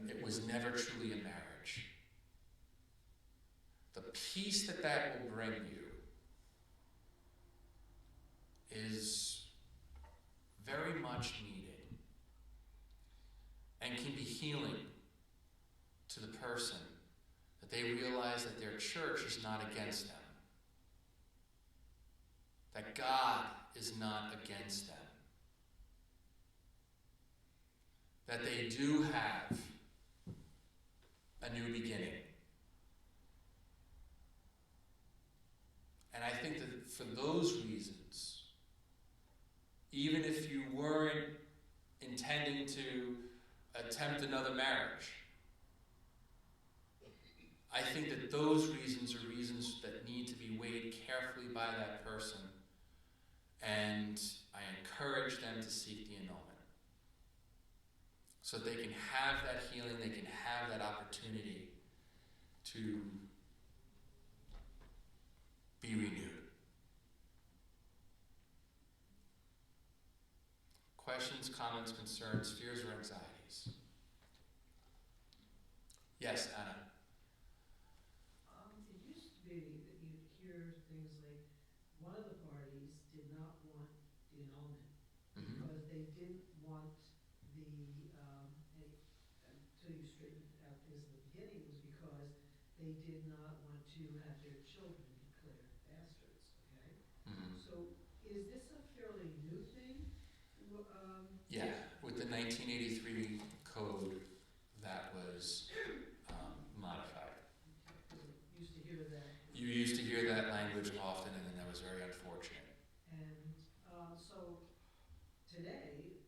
it was never truly a marriage. The peace that will bring you is very much needed and can be healing to the person that they realize that their church is not against them, that God is not against them, that they do have a new beginning. And I think that for those reasons, even if you weren't intending to attempt another marriage, I think that those reasons are reasons that need to be weighed carefully by that person, and I encourage them to seek the annulment so that they can have that healing, they can have that opportunity to be renewed. Questions, comments, concerns, fears, or anxieties? Yes, Anna. It used to be that you'd hear things like one of the parties did not want the annulment because they didn't want until you straightened out things in the beginning, it was because they did not want to have their children declared bastards, okay? So is this a fairly new thing? Yeah, with the 1983 code that was modified. You used to hear that. You used to hear that language often, and that was very unfortunate. And so today,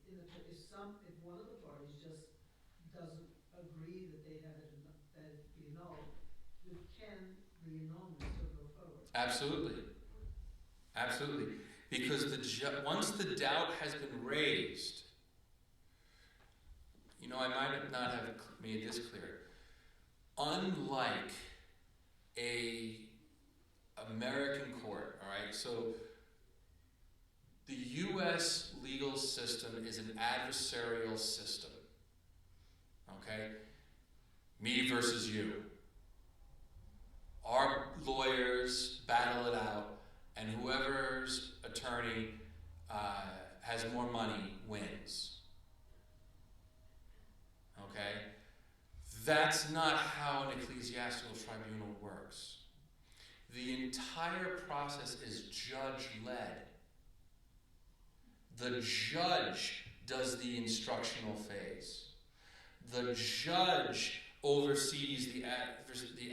or if one of the parties just doesn't agree that they have it, that it be annulled, can the annulment still go forward? Absolutely. Absolutely. Because once the doubt has been raised, I might not have made this clear. Unlike a American court, all right, so the U.S. legal system is an adversarial system, okay? Me versus you. Our lawyers battle it out, and whoever's attorney has more money wins. Okay? That's not how an ecclesiastical tribunal works. The entire process is judge-led. The judge does the instructional phase. The judge oversees the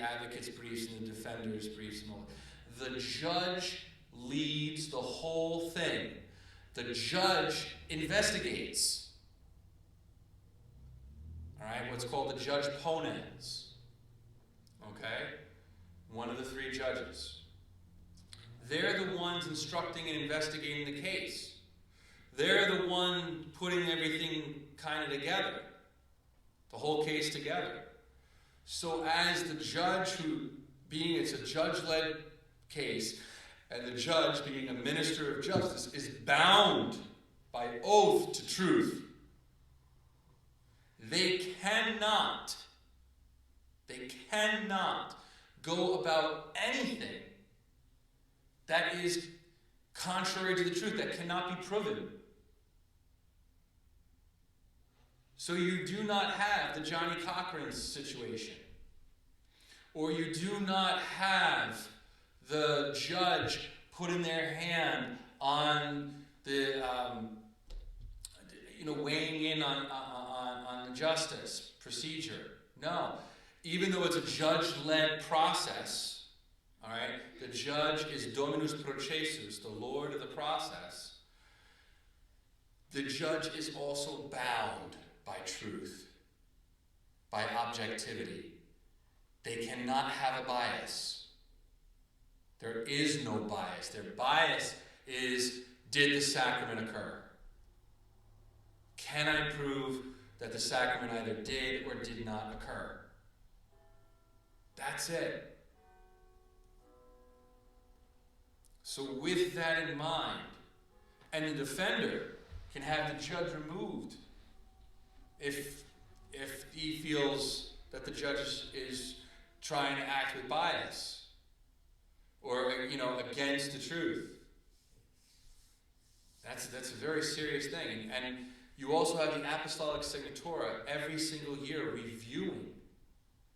advocate's briefs and the defender's briefs and all that. The judge leads the whole thing. The judge investigates. All right, what's called the judge ponens. Okay? One of the three judges. They're the ones instructing and investigating the case. They're the one putting everything kind of together. The whole case together. So as the judge, it's a judge-led case, and the judge, being a minister of justice, is bound by oath to truth. They cannot go about anything that is contrary to the truth, that cannot be proven. So you do not have the Johnny Cochran situation. Or you do not have the judge putting their hand on the, weighing in on the justice procedure. No. Even though it's a judge-led process, all right, the judge is Dominus Procesus, the Lord of the process. The judge is also bound by truth, by objectivity. They cannot have a bias. There is no bias. Their bias is, did the sacrament occur? Can I prove that the sacrament either did or did not occur? That's it. So with that in mind, and the defender can have the judge removed if he feels that the judge is trying to act with bias or against the truth. That's a very serious thing. And you also have the Apostolic Signatura every single year reviewing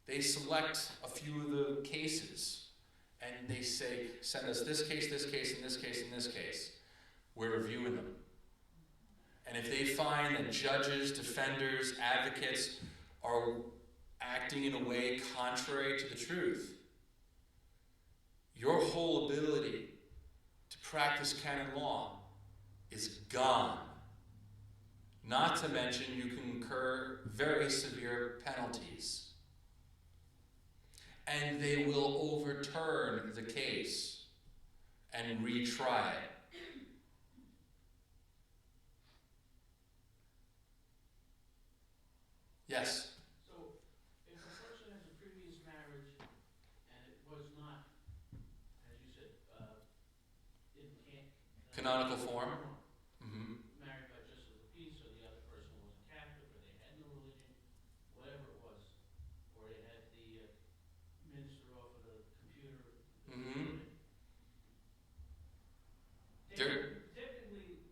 They select a few of the cases, and they say, send us this case, this case, and this case, and this case. We're reviewing them. And if they find that judges, defenders, advocates are acting in a way contrary to the truth, your whole ability to practice canon law is gone. Not to mention you can incur very severe penalties. And they will overturn the case and retry it. Yes? So, if a person has a previous marriage and it was not, as you said, Canonical form. Mm-hmm. Married by justice of the peace, or the other person wasn't Catholic, or they had no religion, whatever it was, or they had the minister off of the computer. Mm-hmm. Typically,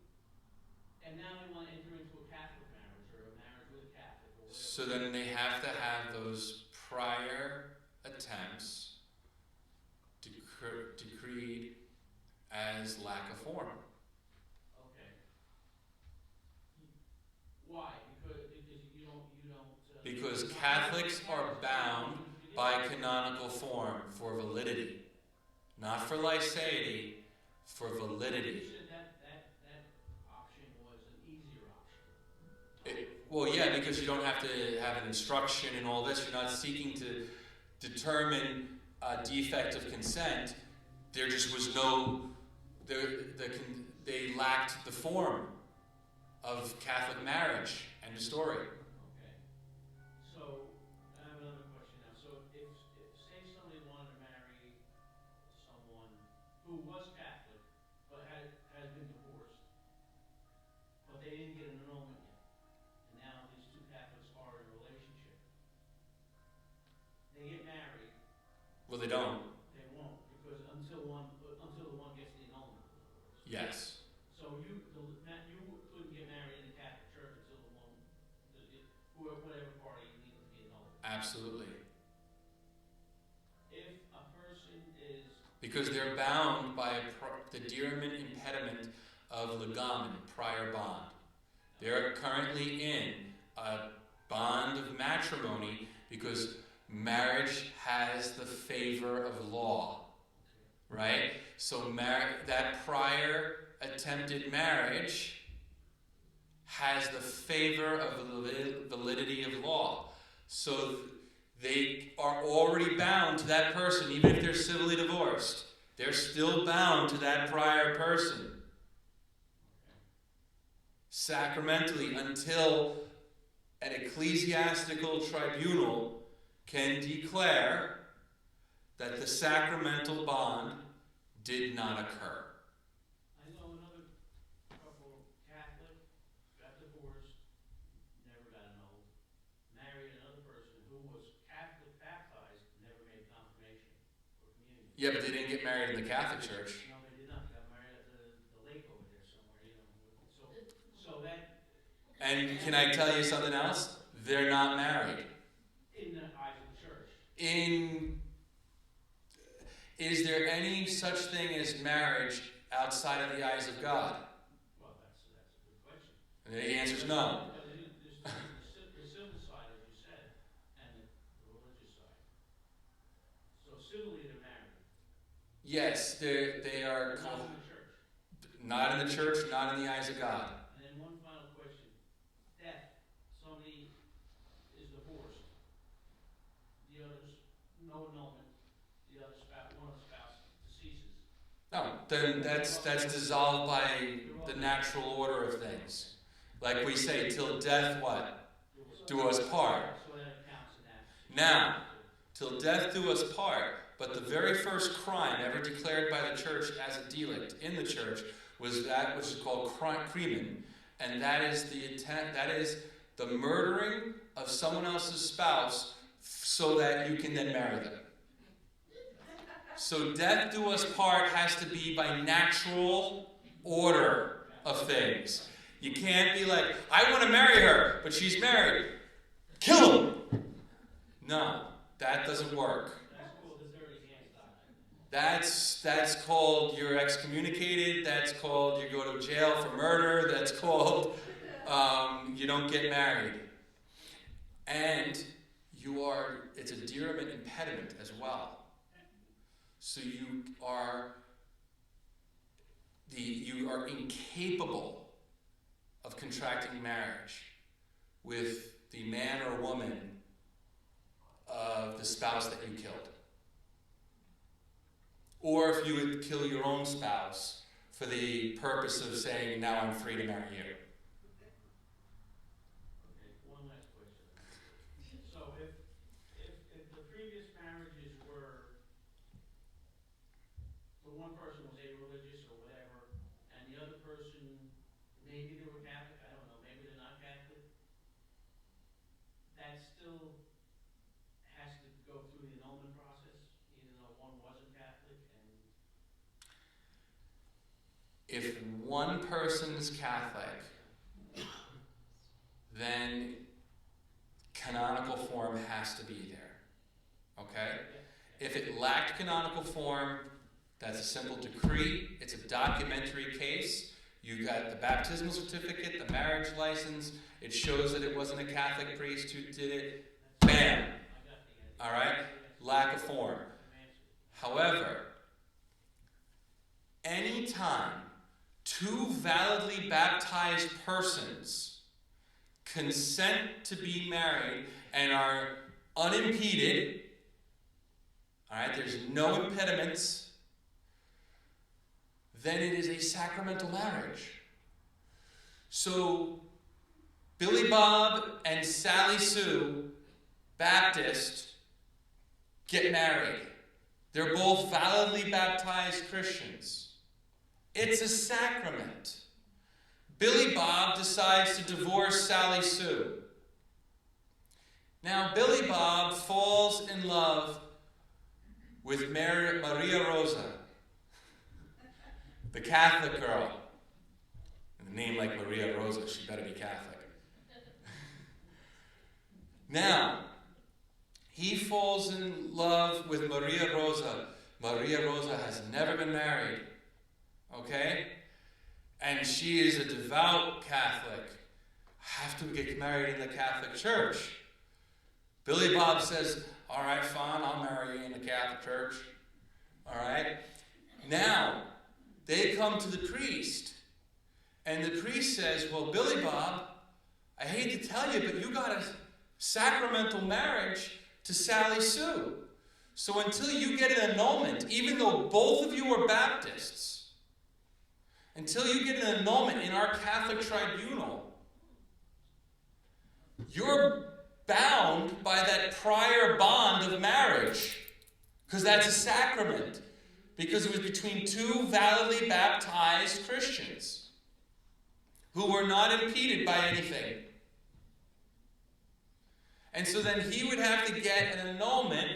and now they want to enter into a Catholic marriage or a marriage with a Catholic or whatever. So then they have to have those prior attempts decreed as lack of form. Okay. Why? Because you don't. Because Catholics are bound by canonical form for validity, not for lyceity, for validity. You said that option was an easier option. Well, yeah, because you don't have to have an instruction and all this. You're not seeking to determine a defect of consent. There just was no. They lacked the form of Catholic marriage. End of story. Okay. So, I have another question now. So, if say somebody wanted to marry someone who was Catholic, but has been divorced, but they didn't get an annulment yet, and now these two Catholics are in a relationship. They get married. Well, they don't. They won't, because until the one gets the annulment. Yes. So you couldn't get married in the Catholic Church until whatever party you needed to be annulled. Absolutely. If a person is... Because they're bound by the diriment impediment of legamen, prior bond. They're currently in a bond of matrimony because marriage has the favor of law. Right? So that prior attempted marriage has the favor of the validity of law. So they are already bound to that person, even if they're civilly divorced. They're still bound to that prior person. Sacramentally, until an ecclesiastical tribunal can declare that the sacramental bond did not occur. I know another couple, Catholic, got divorced, never got annulled, married another person who was Catholic baptized, never made confirmation or communion. Yeah, but they didn't get married in the Catholic Church. No, they did not. They got married at the lake over there somewhere, So that... And can I tell you something else? They're not married. In the eyes of the church. Is there any such thing as marriage outside of the eyes of God? Well, that's a good question. And the answer is no. There's the civil side, as you said, and the religious side. So civilly they're married. Yes, they are. Not in the church. Not in the church, not in the eyes of God. And then one final question. Death. Somebody is divorced. The other's no annulment. The other spouse, one of the spouse deceases. No, then that's dissolved by the natural order of things. Like we say, till death what? Do us part. So that counts in that. Now, till death do us part. But the very first crime ever declared by the church as a delict in the church was that which is called crimen, and that is the murdering of someone else's spouse so that you can then marry them. So death do us part has to be by natural order of things. You can't be like, I want to marry her, but she's married. Kill him! No. That doesn't work. That's called the dirty hands doctrine. That's called you're excommunicated. That's called you go to jail for murder. That's called you don't get married. And it's a diriment impediment as well. So you are incapable of contracting marriage with the man or woman of the spouse that you killed. Or if you would kill your own spouse for the purpose of saying, now I'm free to marry you. Okay, one last question. So if the previous marriages were, the one person was a-religious or whatever, and the other person, maybe they were Catholic, I don't know, maybe they're not Catholic, that still has to go through the annulment process, even though one wasn't Catholic, and If one person's Catholic, then canonical form has to be there. Okay? If it lacked canonical form, that's a simple decree. It's a documentary case. You got the baptismal certificate, the marriage license. It shows that it wasn't a Catholic priest who did it. Bam! All right? Lack of form. However, anytime two validly baptized persons consent to be married and are unimpeded, all right, there's no impediments, then it is a sacramental marriage. So, Billy Bob and Sally Sue, Baptist, get married. They're both validly baptized Christians. It's a sacrament. Billy Bob decides to divorce Sally Sue. Now, Billy Bob falls in love with Maria Rosa, the Catholic girl. And a name like Maria Rosa, she better be Catholic. Now, he falls in love with Maria Rosa. Maria Rosa has never been married. Okay? And she is a devout Catholic. Have to get married in the Catholic Church. Billy Bob says, all right, fine, I'll marry you in the Catholic Church. All right? Now, they come to the priest. And the priest says, well, Billy Bob, I hate to tell you, but you got a sacramental marriage to Sally Sue. So until you get an annulment, even though both of you are Baptists, until you get an annulment in our Catholic tribunal, you're bound by that prior bond of marriage, because that's a sacrament, because it was between two validly baptized Christians who were not impeded by anything. And so then he would have to get an annulment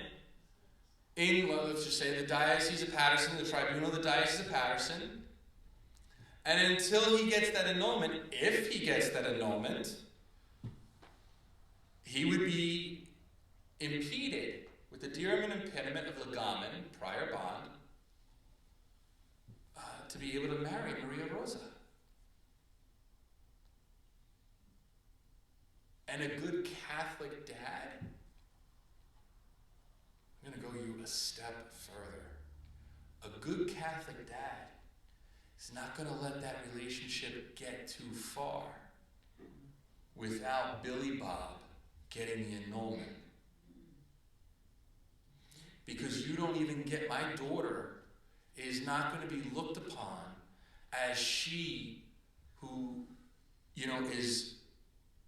in, well, let's just say the Diocese of Paterson, the tribunal of the Diocese of Paterson. And until he gets that annulment, if he gets that annulment, he would be impeded with the diriment impediment of legamen, prior bond, to be able to marry Maria Rosa. And a good Catholic dad, I'm going to go you a step further. A good Catholic dad is not going to let that relationship get too far without Billy Bob getting the annulment. Because you don't even get, my daughter is not going to be looked upon as she who, is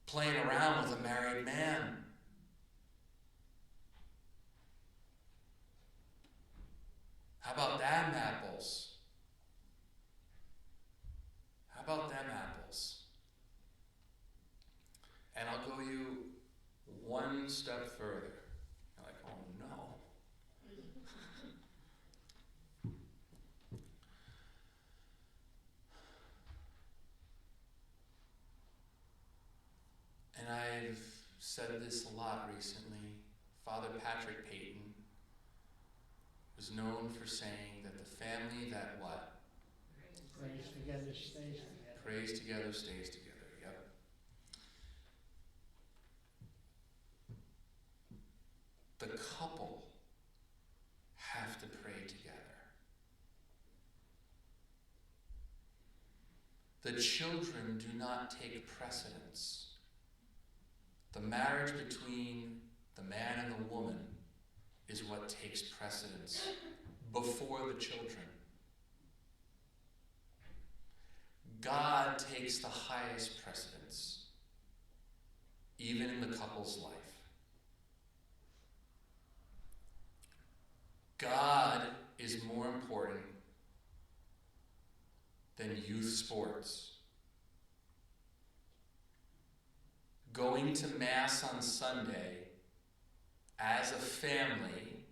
playing around with a married man. How about them apples? How about them apples? And I'll go you one step further. You're like, oh no. And I've said this a lot recently. Father Patrick Peyton was known for saying that the family that what? Prays together, stays together. Prays together, stays together. Yep. The couple have to pray together. The children do not take precedence. The marriage between the man and the woman is what takes precedence before the children. God takes the highest precedence, even in the couple's life. God is more important than youth sports. Going to Mass on Sunday as a family,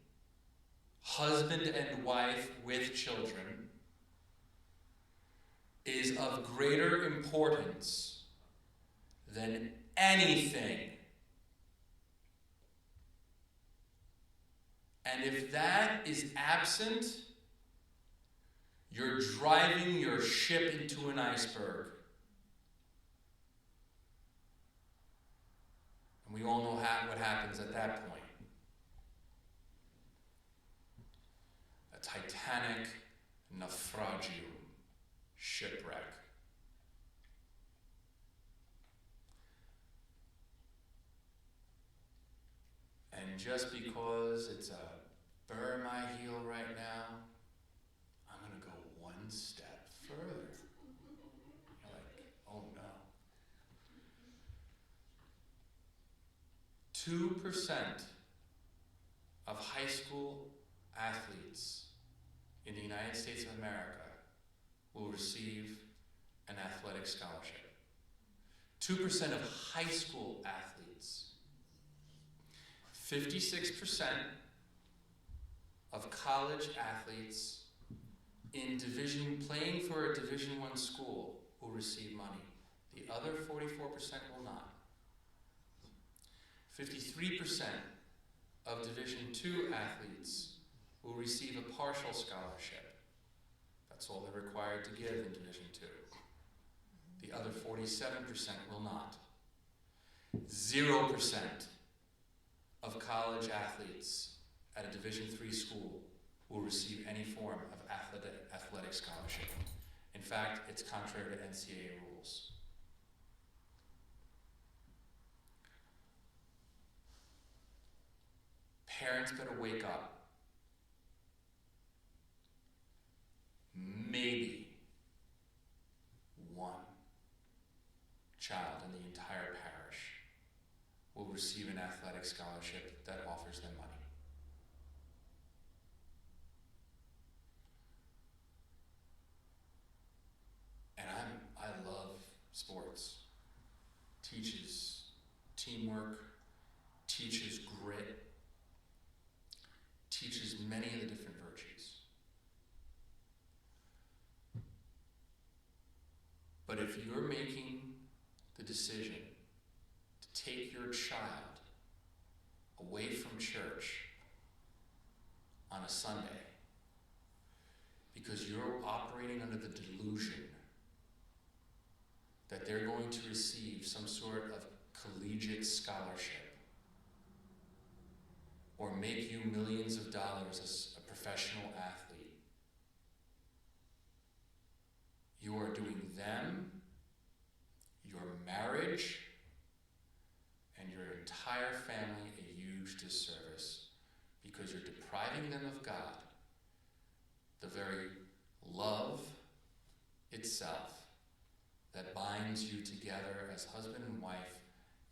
husband and wife with children, is of greater importance than anything. And if that is absent, you're driving your ship into an iceberg. And we all know what happens at that point. A Titanic naufragium, shipwreck. And just because it's a burr my heel right now, I'm going to go one step further. You're like, oh no. 2% of high school athletes in the United States of America will receive an athletic scholarship. 2% of high school athletes. 56% of college athletes playing for a Division I school will receive money. The other 44% will not. 53% of Division II athletes will receive a partial scholarship. That's all they're required to give in Division II. The other 47% will not. 0% of college athletes at a Division III school will receive any form of athletic scholarship. In fact, it's contrary to NCAA rules. Parents better wake up. Maybe one child in the entire parish will receive an athletic scholarship that offers them money. And I love sports. Teaches teamwork, teaches grit, teaches many of the different virtues. But if you're making the decision to take your child away from church on a Sunday because you're operating under the delusion that they're going to receive some sort of collegiate scholarship or make you millions of dollars as a professional athlete, you are doing them, your marriage, and your entire family a huge disservice because you're depriving them of God, the very love itself that binds you together as husband and wife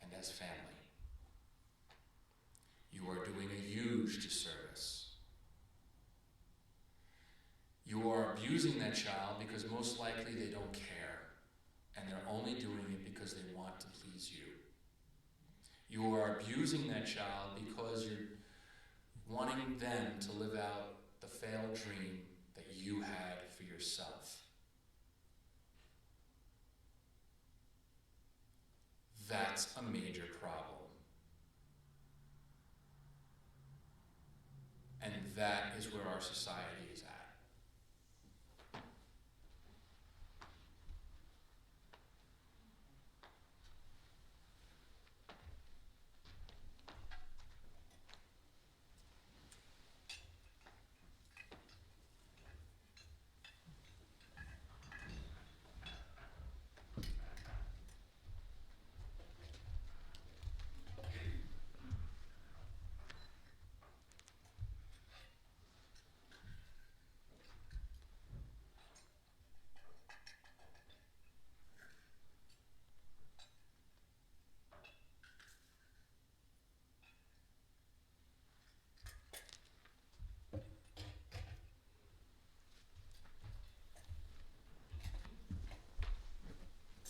and as family. You are doing a huge disservice. You are abusing that child because most likely they don't care, and they're only doing it because they want to please you. You are abusing that child because you're wanting them to live out the failed dream that you had for yourself. That's a major problem. that is where our society is at.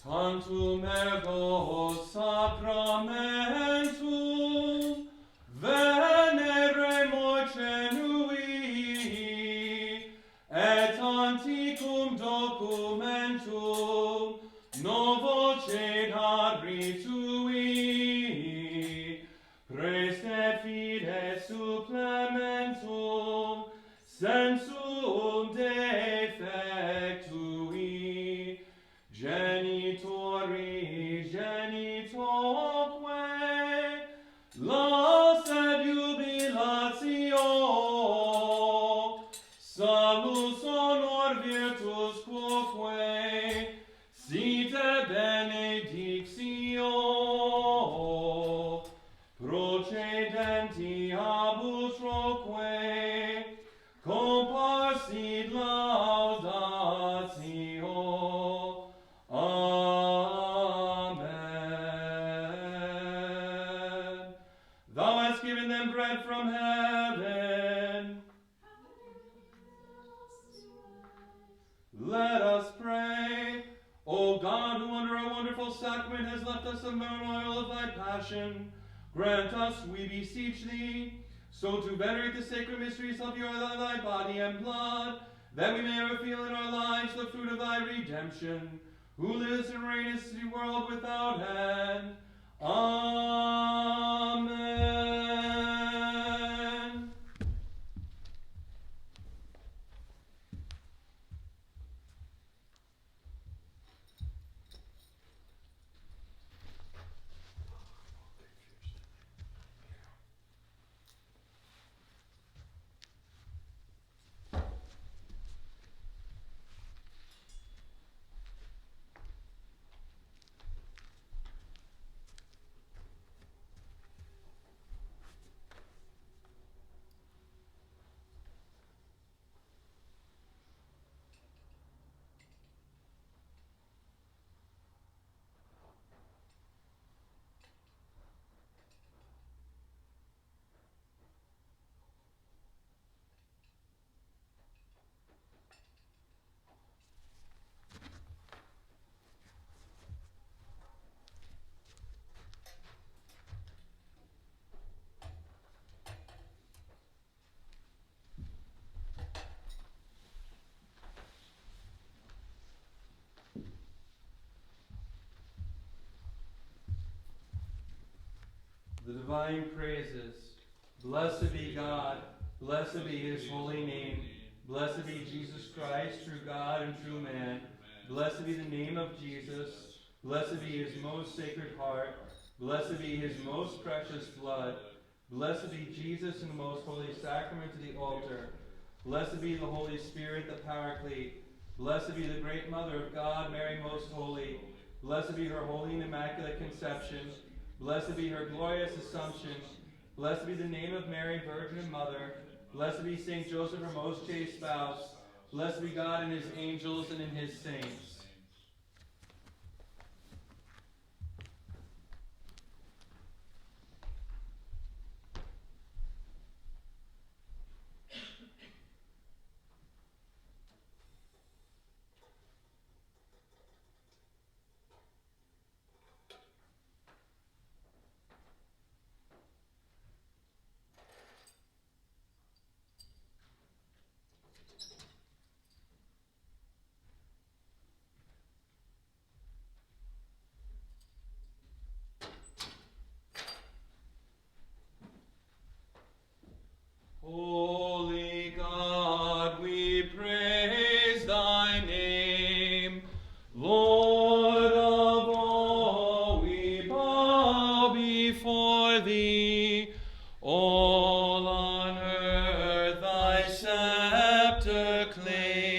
Tantum ergo sacramentum veneremur cenui et antiquum documentum novo cedar ritui praeste fide supplementum sensum defectui genitori genitoque lasset jubilatio salus honor virtus quoque site benedictio procedenti abutroque comparsit laudatio. Amen. Thou hast given them bread from heaven. Let us pray. O God, who under a wonderful sacrament has left us the memorial of thy passion, grant us, we beseech thee, so to venerate the sacred mysteries of thy body and blood, that we may ever feel in our lives the fruit of thy redemption, who lives and reignest in the world without end. Amen. The divine praises. Blessed be God. Blessed be his holy name. Blessed be Jesus Christ, true God and true man. Blessed be the name of Jesus. Blessed be his most sacred heart. Blessed be his most precious blood. Blessed be Jesus in the most holy sacrament of the altar. Blessed be the Holy Spirit, the Paraclete. Blessed be the great Mother of God, Mary most holy. Blessed be her holy and immaculate conception. Blessed be her glorious assumption. Blessed be the name of Mary, Virgin and Mother. Blessed be Saint Joseph, her most chaste spouse. Blessed be God and his angels and in his saints. proclaim